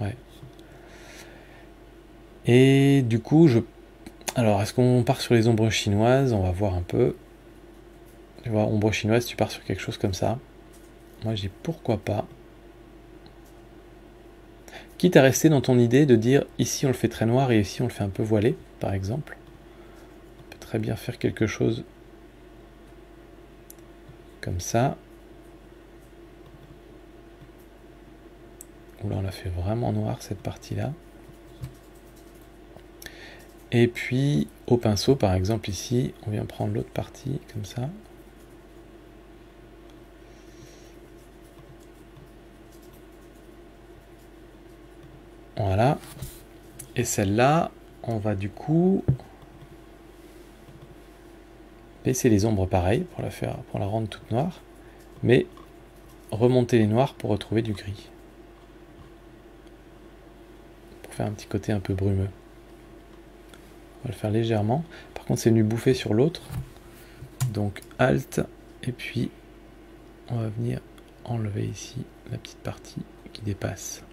Ouais. Et du coup, alors, est-ce qu'on part sur les ombres chinoises? On va voir un peu. Tu vois, ombre chinoise, tu pars sur quelque chose comme ça. Moi, je dis pourquoi pas. Quitte à rester dans ton idée de dire ici on le fait très noir et ici on le fait un peu voilé, par exemple. On peut très bien faire quelque chose comme ça. Où là on l'a fait vraiment noir cette partie-là. Et puis au pinceau, par exemple ici, on vient prendre l'autre partie comme ça. Voilà. Et celle-là, on va du coup baisser les ombres pareil pour la rendre toute noire, mais remonter les noirs pour retrouver du gris. Pour faire un petit côté un peu brumeux. On va le faire légèrement. Par contre, c'est venu bouffer sur l'autre. Donc Alt, et puis on va venir enlever ici la petite partie qui dépasse.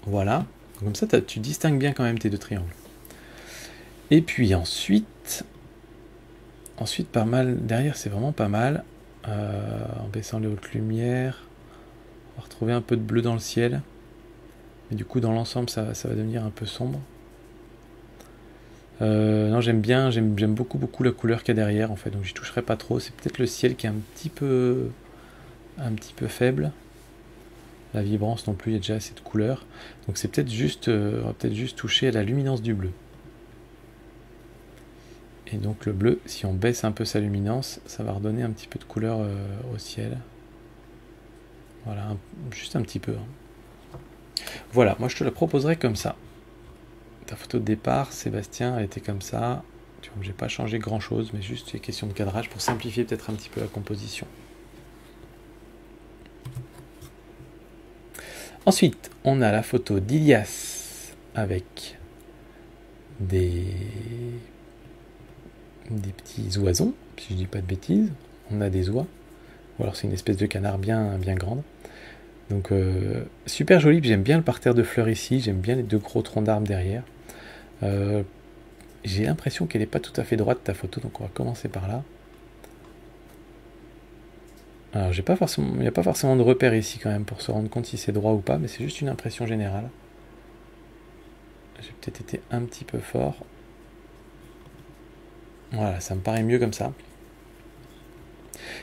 Voilà. Comme ça, tu distingues bien quand même tes deux triangles. Et puis ensuite, pas mal. Derrière, c'est vraiment pas mal. En baissant les hautes lumières, on va retrouver un peu de bleu dans le ciel. Mais du coup, dans l'ensemble, ça va devenir un peu sombre. Non, j'aime beaucoup la couleur qu'il y a derrière en fait, donc j'y toucherai pas trop. C'est peut-être le ciel qui est un petit peu faible. La vibrance non plus, il y a déjà assez de couleurs. Donc c'est peut-être juste, on va peut-être juste toucher à la luminance du bleu. Et donc le bleu, si on baisse un peu sa luminance, ça va redonner un petit peu de couleur au ciel. Voilà, juste un petit peu. Voilà, moi je te la proposerai comme ça. Ta photo de départ, Sébastien, elle était comme ça. Tu vois, j'ai pas changé grand chose, mais juste les questions de cadrage pour simplifier peut-être un petit peu la composition. Ensuite, on a la photo d'Ilias avec des petits oisons, si je dis pas de bêtises. On a des oies, ou alors c'est une espèce de canard bien grande. Donc super joli, j'aime bien le parterre de fleurs ici, j'aime bien les deux gros troncs d'arbres derrière. J'ai l'impression qu'elle n'est pas tout à fait droite ta photo, donc on va commencer par là. Alors il n'y a pas forcément de repère ici quand même pour se rendre compte si c'est droit ou pas, mais c'est juste une impression générale. J'ai peut-être été un petit peu fort. Voilà, ça me paraît mieux comme ça.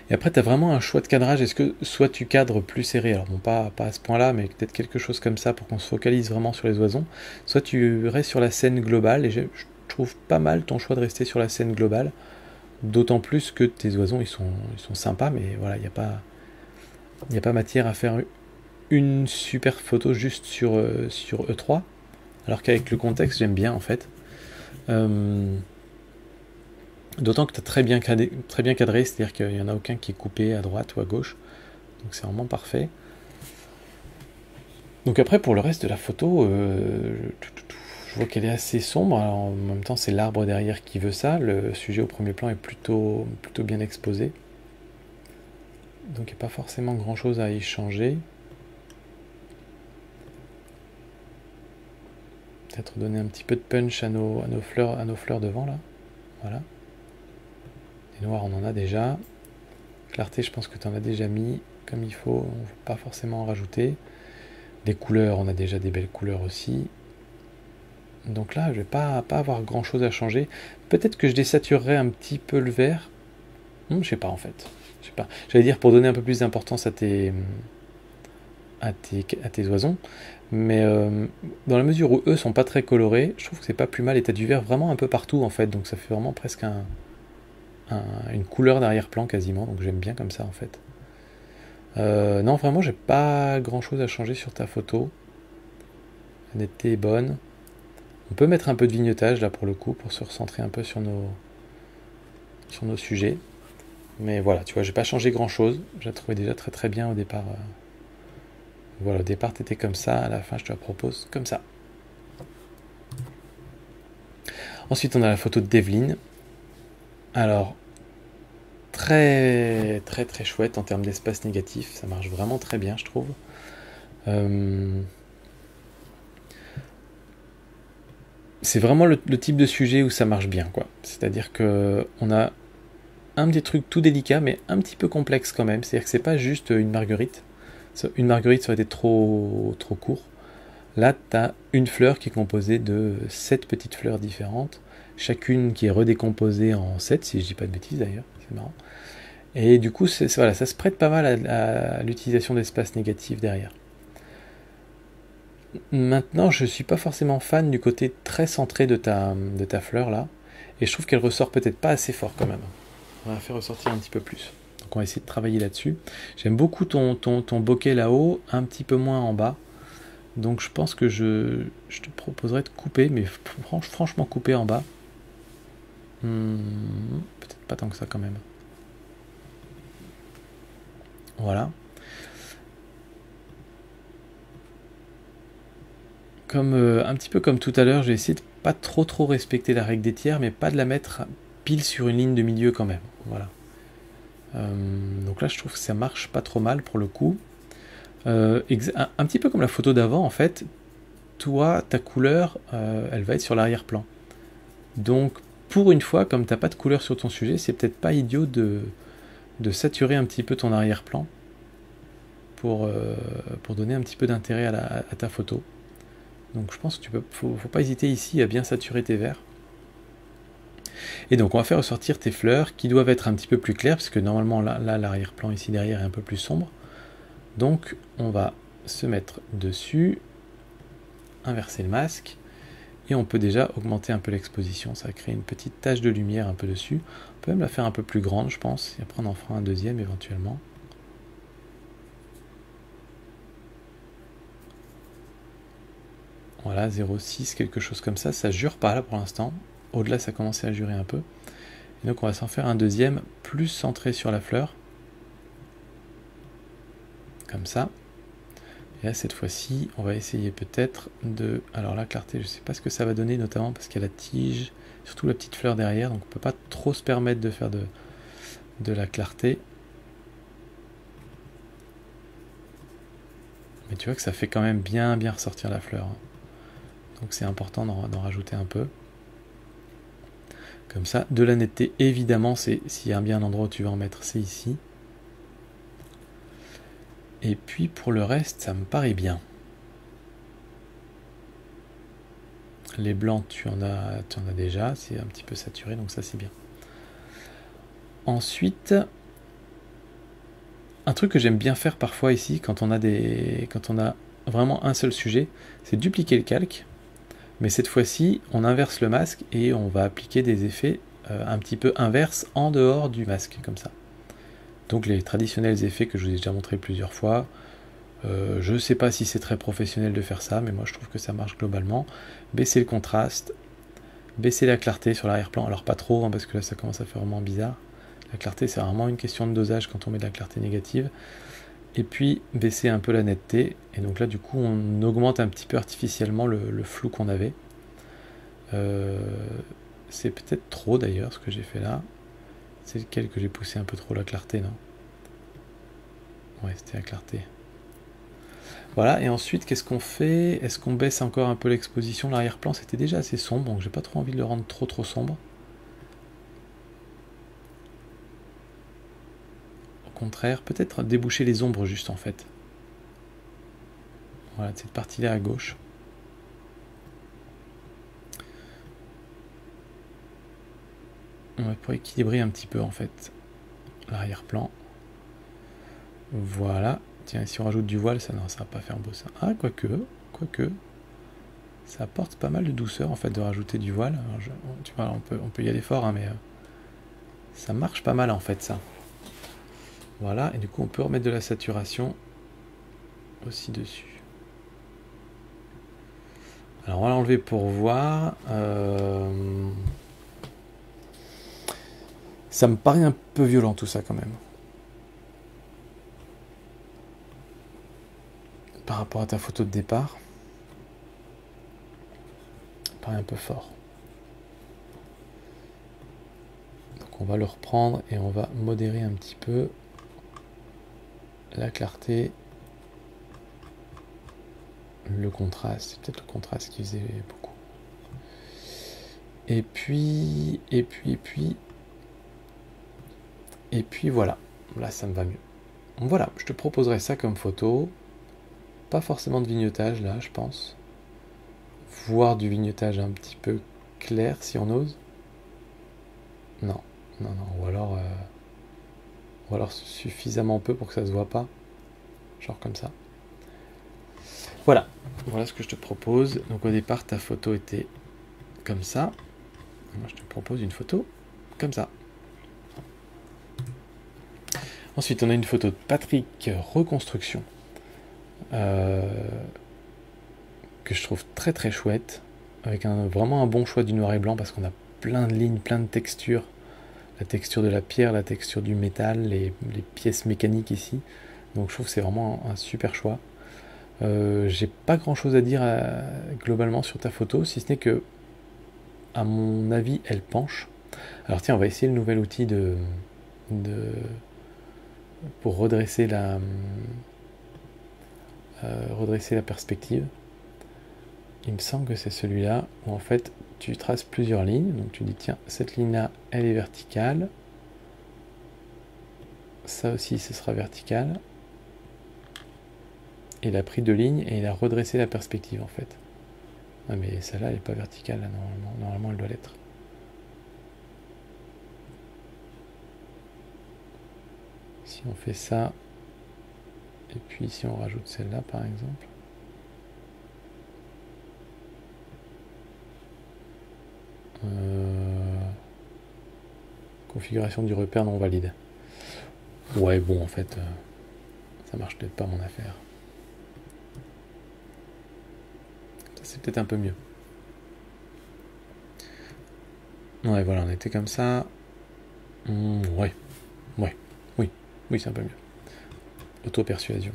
Et après, tu as vraiment un choix de cadrage. Est-ce que soit tu cadres plus serré, alors bon, pas à ce point-là, mais peut-être quelque chose comme ça pour qu'on se focalise vraiment sur les oisons, soit tu restes sur la scène globale, et je trouve pas mal ton choix de rester sur la scène globale, d'autant plus que tes oisons, ils sont sympas, mais voilà, il n'y a pas matière à faire une super photo juste sur E3, alors qu'avec le contexte, j'aime bien en fait. D'autant que tu as très bien cadré, c'est-à-dire qu'il n'y en a aucun qui est coupé à droite ou à gauche. Donc c'est vraiment parfait. Donc après, pour le reste de la photo, je vois qu'elle est assez sombre. Alors, en même temps, c'est l'arbre derrière qui veut ça. Le sujet au premier plan est plutôt bien exposé. Donc il n'y a pas forcément grand-chose à y changer. peut-être donner un petit peu de punch à nos fleurs devant là. Voilà. Les noirs, on en a déjà. Clarté, je pense que tu en as déjà mis comme il faut. On ne va pas forcément en rajouter. Des couleurs, on a déjà des belles couleurs aussi. Donc là, je vais pas avoir grand chose à changer. Peut-être que je désaturerai un petit peu le vert. Je sais pas en fait. Je sais pas. J'allais dire pour donner un peu plus d'importance à tes oisons. Mais dans la mesure où eux sont pas très colorés, je trouve que c'est pas plus mal. Et t'as du vert vraiment un peu partout en fait. Donc ça fait vraiment presque une couleur d'arrière-plan quasiment. Donc j'aime bien comme ça en fait. Non, vraiment, j'ai pas grand chose à changer sur ta photo. La netteté est bonne. On peut mettre un peu de vignetage là pour le coup, pour se recentrer un peu sur nos sujets. Mais voilà, tu vois, j'ai pas changé grand chose. Je la trouvais déjà très très bien au départ. Voilà, au départ t'étais comme ça, à la fin je te la propose comme ça. Ensuite on a la photo de Devlin. Alors, très très très chouette en termes d'espace négatif, ça marche vraiment très bien je trouve. C'est vraiment le type de sujet où ça marche bien, quoi. C'est-à-dire que on a un petit truc tout délicat, mais un petit peu complexe quand même. C'est-à-dire que c'est pas juste une marguerite. Une marguerite, ça aurait été trop court. Là, tu as une fleur qui est composée de 7 petites fleurs différentes, chacune qui est redécomposée en 7, si je dis pas de bêtises d'ailleurs, c'est marrant. Et du coup, voilà, ça se prête pas mal à l'utilisation d'espace négatif derrière. Maintenant, je suis pas forcément fan du côté très centré de ta fleur là, et je trouve qu'elle ressort peut-être pas assez fort quand même. On va la faire ressortir un petit peu plus. Donc on va essayer de travailler là-dessus. J'aime beaucoup ton bokeh là-haut, un petit peu moins en bas. Donc je pense que je te proposerais de couper, mais franchement couper en bas. Peut-être pas tant que ça quand même. Voilà. Un petit peu comme tout à l'heure, j'ai essayé de pas trop respecter la règle des tiers, mais pas de la mettre pile sur une ligne de milieu quand même. Voilà. Donc là, je trouve que ça marche pas trop mal pour le coup. Un petit peu comme la photo d'avant, en fait. Toi, ta couleur, elle va être sur l'arrière-plan. Donc, pour une fois, comme t'as pas de couleur sur ton sujet, c'est peut-être pas idiot de saturer un petit peu ton arrière-plan pour donner un petit peu d'intérêt à ta photo. Donc je pense que faut pas hésiter ici à bien saturer tes verts. Et donc on va faire ressortir tes fleurs qui doivent être un petit peu plus claires, parce que normalement là l'arrière-plan ici derrière est un peu plus sombre. Donc on va se mettre dessus, inverser le masque, et on peut déjà augmenter un peu l'exposition. Ça va créer une petite tache de lumière un peu dessus. On peut même la faire un peu plus grande je pense, et après on en fera un deuxième éventuellement. Voilà, 0,6, quelque chose comme ça. Ça jure pas là pour l'instant. Au-delà, ça commence à jurer un peu. Et donc, on va s'en faire un deuxième, plus centré sur la fleur. Comme ça. Et là, cette fois-ci, on va essayer peut-être de... Alors la clarté, je ne sais pas ce que ça va donner, notamment parce qu'il y a la tige, surtout la petite fleur derrière. Donc, on ne peut pas trop se permettre de faire de la clarté. Mais tu vois que ça fait quand même bien ressortir la fleur. Donc c'est important d'en rajouter un peu. Comme ça, de la netteté, évidemment, s'il y a bien un endroit où tu vas en mettre, c'est ici. Et puis pour le reste, ça me paraît bien. Les blancs, tu en as déjà, c'est un petit peu saturé, donc ça c'est bien. Ensuite, un truc que j'aime bien faire parfois ici, quand on a vraiment un seul sujet, c'est dupliquer le calque. Mais cette fois-ci, on inverse le masque et on va appliquer des effets un petit peu inverses en dehors du masque, comme ça. Donc les traditionnels effets que je vous ai déjà montré plusieurs fois. Je ne sais pas si c'est très professionnel de faire ça, mais moi je trouve que ça marche globalement. Baisser le contraste, baisser la clarté sur l'arrière-plan. Alors pas trop, parce que là ça commence à faire vraiment bizarre. La clarté, c'est vraiment une question de dosage quand on met de la clarté négative. Et puis baisser un peu la netteté, et donc là du coup on augmente un petit peu artificiellement le flou qu'on avait. C'est peut-être trop d'ailleurs ce que j'ai fait là. C'est lequel que j'ai poussé un peu trop la clarté, non? Ouais, c'était la clarté. Voilà, et ensuite, qu'est-ce qu'on fait? Est-ce qu'on baisse encore un peu l'exposition? L'arrière-plan, c'était déjà assez sombre, donc j'ai pas trop envie de le rendre trop sombre. Au contraire, peut-être déboucher les ombres juste en fait. Voilà, de cette partie-là à gauche. Ouais, pour équilibrer un petit peu en fait l'arrière-plan. Voilà. Tiens, si on rajoute du voile, ça, non, ça va pas faire beau ça. Ah, quoique. Ça apporte pas mal de douceur en fait de rajouter du voile. Alors, tu vois, on peut y aller fort, hein, mais ça marche pas mal en fait ça. Voilà, et du coup on peut remettre de la saturation aussi dessus. Alors on va l'enlever pour voir. Ça me paraît un peu violent tout ça quand même. Par rapport à ta photo de départ. Ça me paraît un peu fort. Donc on va le reprendre et on va modérer un petit peu la clarté. Le contraste, c'est peut-être le contraste qui faisait beaucoup. Et puis voilà. Là, ça me va mieux. Voilà, je te proposerai ça comme photo. Pas forcément de vignetage là, je pense. Voire du vignetage un petit peu clair si on ose. Non. Ou alors suffisamment peu pour que ça se voit pas. Genre comme ça. Voilà ce que je te propose. Donc au départ, ta photo était comme ça. Moi, je te propose une photo comme ça. Ensuite, on a une photo de Patrick Reconstruction que je trouve très très chouette, avec vraiment un bon choix du noir et blanc parce qu'on a plein de lignes, plein de textures. La texture de la pierre, la texture du métal, les pièces mécaniques ici. Donc je trouve que c'est vraiment un super choix. J'ai pas grand chose à dire globalement sur ta photo, si ce n'est que, à mon avis, elle penche. Alors tiens, on va essayer le nouvel outil pour redresser la perspective. Il me semble que c'est celui-là où en fait tu traces plusieurs lignes. Donc tu dis tiens, cette ligne-là, elle est verticale. Ça aussi, ce sera vertical. Et il a pris deux lignes et il a redressé la perspective en fait. Ah mais celle-là, elle n'est pas verticale là, normalement. Normalement, elle doit l'être. Si on fait ça, et puis si on rajoute celle-là par exemple. Configuration du repère non valide. Ouais, bon, en fait, ça marche peut-être pas mon affaire. Ça, c'est peut-être un peu mieux. Ouais, voilà, on était comme ça. Ouais, oui, c'est un peu mieux. Auto-persuasion.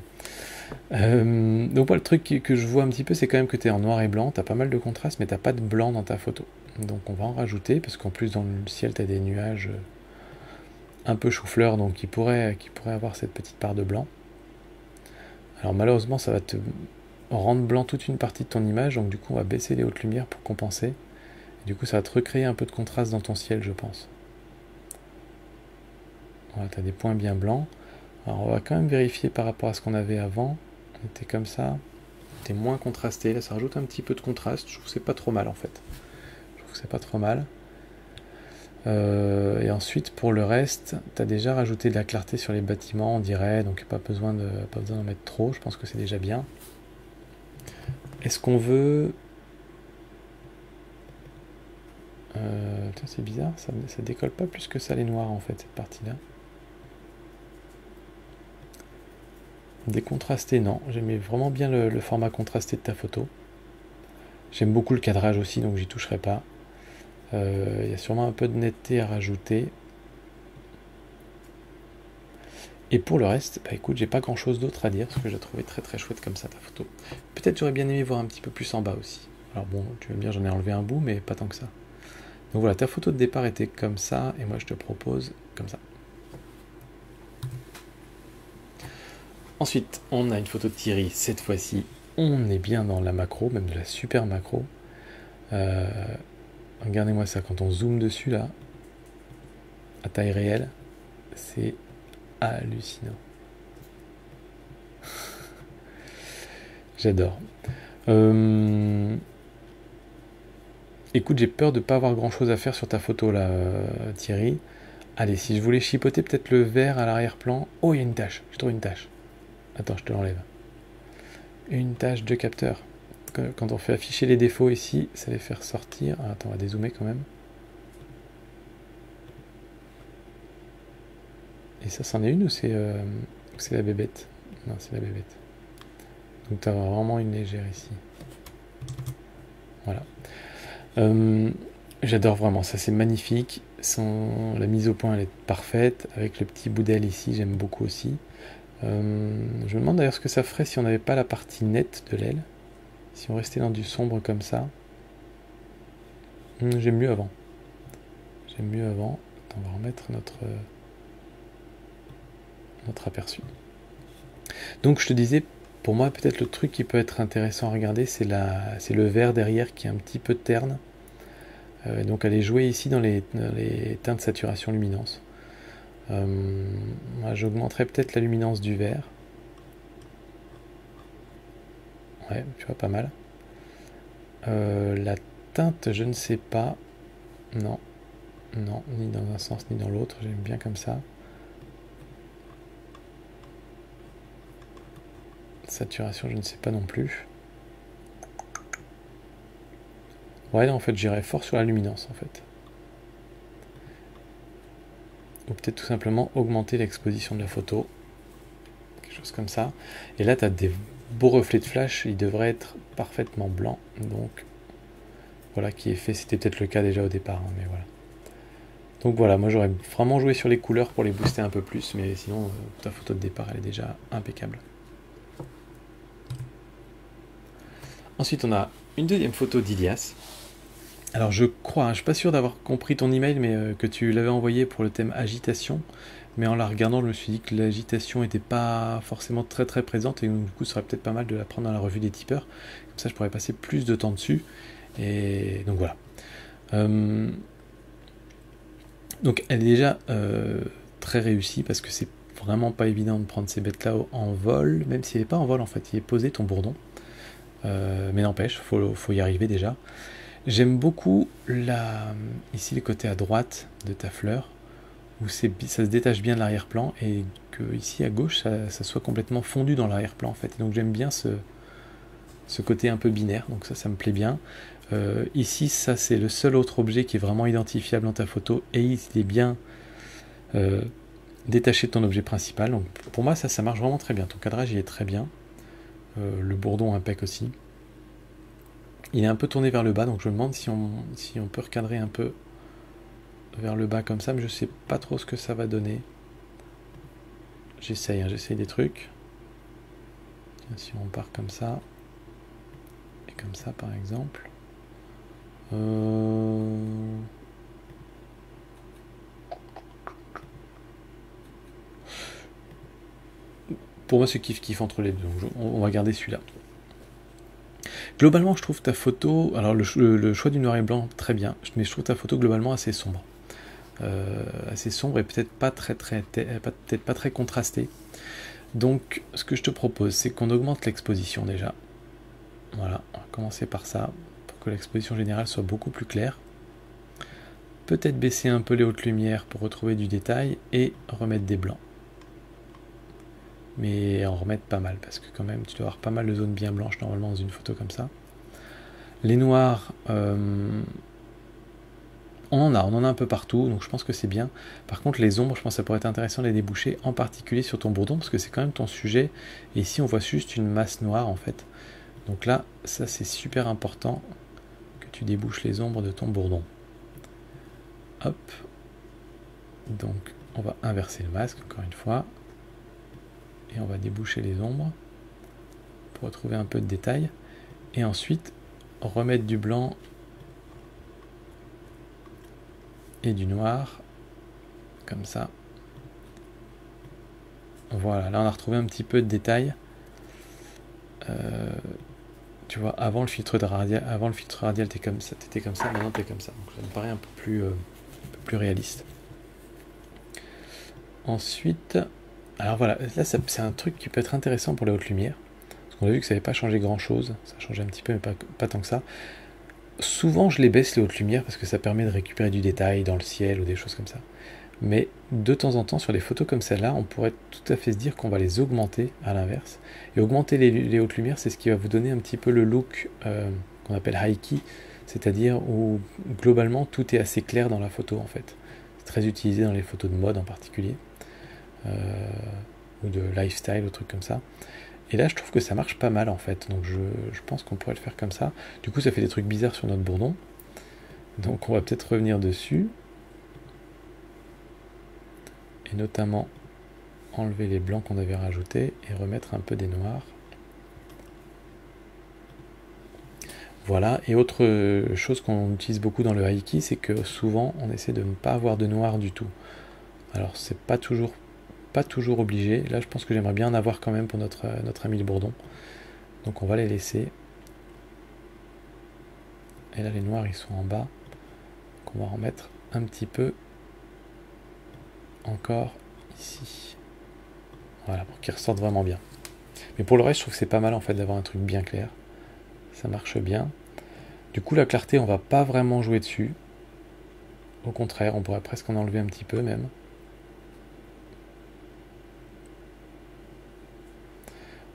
Donc, le truc que je vois un petit peu, c'est quand même que tu es en noir et blanc, tu as pas mal de contraste, mais tu pas de blanc dans ta photo. Donc, on va en rajouter, parce qu'en plus, dans le ciel, tu as des nuages un peu chou-fleur, donc qui pourrait avoir cette petite part de blanc. Alors malheureusement, ça va te rendre blanc toute une partie de ton image, donc du coup on va baisser les hautes lumières pour compenser. Et du coup ça va te recréer un peu de contraste dans ton ciel, je pense. Voilà, tu as des points bien blancs. Alors on va quand même vérifier par rapport à ce qu'on avait avant. On était comme ça, c'était moins contrasté, là ça rajoute un petit peu de contraste, je trouve que c'est pas trop mal en fait. Je trouve que c'est pas trop mal. Et ensuite pour le reste, tu as déjà rajouté de la clarté sur les bâtiments, on dirait, donc pas besoin d'en mettre trop, je pense que c'est déjà bien. Est-ce qu'on veut... c'est bizarre, ça décolle pas plus que ça les noirs en fait, cette partie-là. Décontrasté, non, j'aimais vraiment bien le format contrasté de ta photo. J'aime beaucoup le cadrage aussi, donc j'y toucherai pas. Il y a sûrement un peu de netteté à rajouter. Et pour le reste, bah écoute, j'ai pas grand chose d'autre à dire, parce que j'ai trouvé très très chouette comme ça ta photo. Peut-être j'aurais bien aimé voir un petit peu plus en bas aussi. Alors bon, tu veux bien, j'en ai enlevé un bout, mais pas tant que ça. Donc voilà, ta photo de départ était comme ça, et moi je te propose comme ça. Ensuite, on a une photo de Thierry. Cette fois-ci, on est bien dans la macro, même de la super macro. Regardez-moi ça, quand on zoome dessus là, à taille réelle, c'est hallucinant. J'adore. Écoute, j'ai peur de pas avoir grand chose à faire sur ta photo là, Thierry. Allez, si je voulais chipoter peut-être le vert à l'arrière-plan. Oh, il y a une tache, je trouve une tache. Attends, je te l'enlève. Une tache de capteur. Quand on fait afficher les défauts ici, ça les fait ressortir. Ah, attends, on va dézoomer quand même. Et ça, c'en est une ou c'est la bébête? Non, c'est la bébête. Donc tu as vraiment une légère ici. Voilà. J'adore vraiment, ça c'est magnifique. La mise au point elle est parfaite. Avec le petit bout d'aile ici, j'aime beaucoup aussi. Je me demande d'ailleurs ce que ça ferait si on n'avait pas la partie nette de l'aile. Si on restait dans du sombre comme ça. J'aime mieux avant. J'aime mieux avant. Attends, on va remettre notre aperçu. Donc je te disais, pour moi peut-être le truc qui peut être intéressant à regarder, c'est le vert derrière qui est un petit peu terne. Donc aller jouer ici dans les teintes saturation luminance. Moi, j'augmenterais peut-être la luminance du vert. Ouais, tu vois, pas mal. La teinte, je ne sais pas. Non. Non, ni dans un sens ni dans l'autre. J'aime bien comme ça. Saturation, je ne sais pas non plus. Ouais, là, en fait, j'irais fort sur la luminance, en fait. Ou peut-être tout simplement augmenter l'exposition de la photo. Quelque chose comme ça. Et là, tu as des beaux reflets de flash. Ils devraient être parfaitement blancs. Donc, voilà qui est fait. C'était peut-être le cas déjà au départ, hein, mais voilà. Donc voilà, moi j'aurais vraiment joué sur les couleurs pour les booster un peu plus, mais sinon ta photo de départ elle est déjà impeccable. Ensuite on a une deuxième photo d'Ilias. Alors je crois, je suis pas sûr d'avoir compris ton email, mais que tu l'avais envoyé pour le thème agitation. Mais en la regardant, je me suis dit que l'agitation n'était pas forcément très très présente, et donc, du coup, ce serait peut-être pas mal de la prendre dans la revue des tipeurs. Comme ça, je pourrais passer plus de temps dessus. Et donc voilà. Donc elle est déjà très réussie parce que c'est vraiment pas évident de prendre ces bêtes-là en vol, même s'il n'est pas en vol en fait, il est posé ton bourdon. Mais n'empêche, faut y arriver déjà. J'aime beaucoup ici le côté à droite de ta fleur, où ça se détache bien de l'arrière-plan et que ici à gauche ça soit complètement fondu dans l'arrière-plan en fait. Et donc j'aime bien ce côté un peu binaire, donc ça me plaît bien. Ici, ça c'est le seul autre objet qui est vraiment identifiable dans ta photo et il est bien détaché de ton objet principal. Donc pour moi, ça marche vraiment très bien. Ton cadrage il est très bien. Le bourdon impec aussi. Il est un peu tourné vers le bas, donc je me demande si on peut recadrer un peu vers le bas comme ça, mais je sais pas trop ce que ça va donner. J'essaye des trucs. Tiens, si on part comme ça, et comme ça par exemple. Pour moi, c'est kiff-kiff entre les deux. Donc on va garder celui-là. Globalement, je trouve ta photo... Alors, le choix du noir et blanc, très bien. Mais je trouve ta photo globalement assez sombre. Assez sombre et peut-être pas très contrastée. Donc, ce que je te propose, c'est qu'on augmente l'exposition déjà. Voilà, on va commencer par ça, pour que l'exposition générale soit beaucoup plus claire. Peut-être baisser un peu les hautes lumières pour retrouver du détail et remettre des blancs. Mais en remettre pas mal, parce que quand même, tu dois avoir pas mal de zones bien blanches normalement dans une photo comme ça. Les noirs, on en a un peu partout, donc je pense que c'est bien. Par contre, les ombres, je pense que ça pourrait être intéressant de les déboucher, en particulier sur ton bourdon, parce que c'est quand même ton sujet. Et ici, on voit juste une masse noire, en fait. Donc là, ça c'est super important que tu débouches les ombres de ton bourdon. Hop. Donc, on va inverser le masque, encore une fois. Et on va déboucher les ombres pour retrouver un peu de détail. Et ensuite, remettre du blanc et du noir, comme ça. Voilà, là on a retrouvé un petit peu de détails. Tu vois, avant le filtre radial, t'étais comme ça, maintenant t'es comme ça. Donc ça me paraît un peu plus réaliste. Ensuite, alors voilà, là c'est un truc qui peut être intéressant pour les hautes lumières. Parce qu'on a vu que ça n'avait pas changé grand chose. Ça a changé un petit peu, mais pas tant que ça. Souvent je les baisse les hautes lumières parce que ça permet de récupérer du détail dans le ciel ou des choses comme ça. Mais de temps en temps, sur des photos comme celle-là, on pourrait tout à fait se dire qu'on va les augmenter à l'inverse. Et augmenter les hautes lumières, c'est ce qui va vous donner un petit peu le look qu'on appelle high key, c'est-à-dire où globalement tout est assez clair dans la photo en fait. C'est très utilisé dans les photos de mode en particulier, ou de lifestyle, ou trucs comme ça. Et là, je trouve que ça marche pas mal en fait, donc je pense qu'on pourrait le faire comme ça. Du coup, ça fait des trucs bizarres sur notre bourdon, donc on va peut-être revenir dessus. Et notamment enlever les blancs qu'on avait rajoutés et remettre un peu des noirs. Voilà, et autre chose qu'on utilise beaucoup dans le high key, c'est que souvent on essaie de ne pas avoir de noir du tout. Alors c'est pas toujours obligé. Là je pense que j'aimerais bien en avoir quand même pour notre ami le bourdon. Donc on va les laisser. Et là les noirs ils sont en bas. Donc on va en mettre un petit peu encore ici. Voilà, pour qu'ils ressortent vraiment bien. Mais pour le reste, je trouve que c'est pas mal en fait d'avoir un truc bien clair. Ça marche bien. Du coup, la clarté, on va pas vraiment jouer dessus. Au contraire, on pourrait presque en enlever un petit peu même.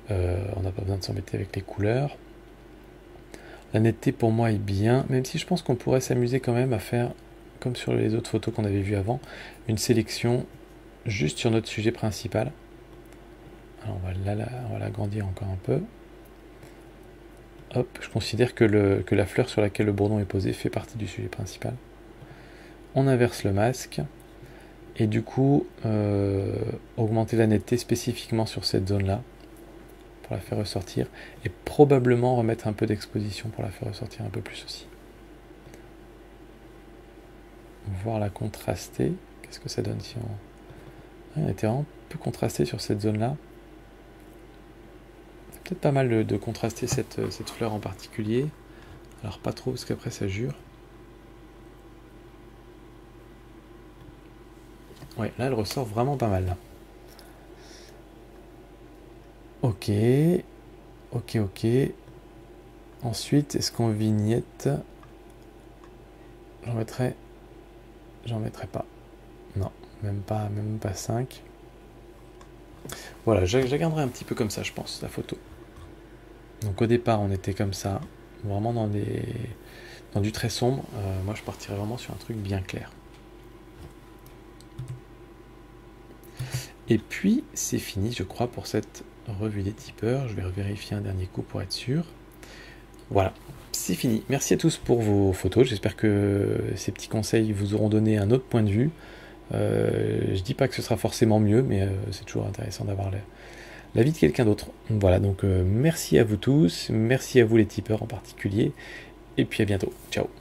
On n'a pas besoin de s'embêter avec les couleurs. La netteté pour moi est bien, même si je pense qu'on pourrait s'amuser quand même à faire, comme sur les autres photos qu'on avait vues avant, une sélection juste sur notre sujet principal. Alors on va l'agrandir encore un peu. Hop, je considère que la fleur sur laquelle le bourdon est posé fait partie du sujet principal. On inverse le masque et du coup augmenter la netteté spécifiquement sur cette zone là pour la faire ressortir et probablement remettre un peu d'exposition pour la faire ressortir un peu plus aussi. Voir la contraster. Qu'est-ce que ça donne si on... était vraiment peu contrasté sur cette zone là. C'est peut-être pas mal de contraster cette fleur en particulier. Alors pas trop parce qu'après ça jure. Ouais, là elle ressort vraiment pas mal là. Ok. Ensuite, est-ce qu'on vignette? J'en mettrai pas. Non, même pas 5. Voilà, je garderai un petit peu comme ça, je pense, la photo. Donc au départ, on était comme ça, vraiment dans du très sombre. Moi, je partirais vraiment sur un truc bien clair. Et puis, c'est fini, je crois, pour cette revue des tipeurs. Je vais vérifier un dernier coup pour être sûr. Voilà, c'est fini. Merci à tous pour vos photos. J'espère que ces petits conseils vous auront donné un autre point de vue. Je dis pas que ce sera forcément mieux, mais c'est toujours intéressant d'avoir l'avis de quelqu'un d'autre. Voilà, donc merci à vous tous. Merci à vous les tipeurs en particulier. Et puis à bientôt. Ciao.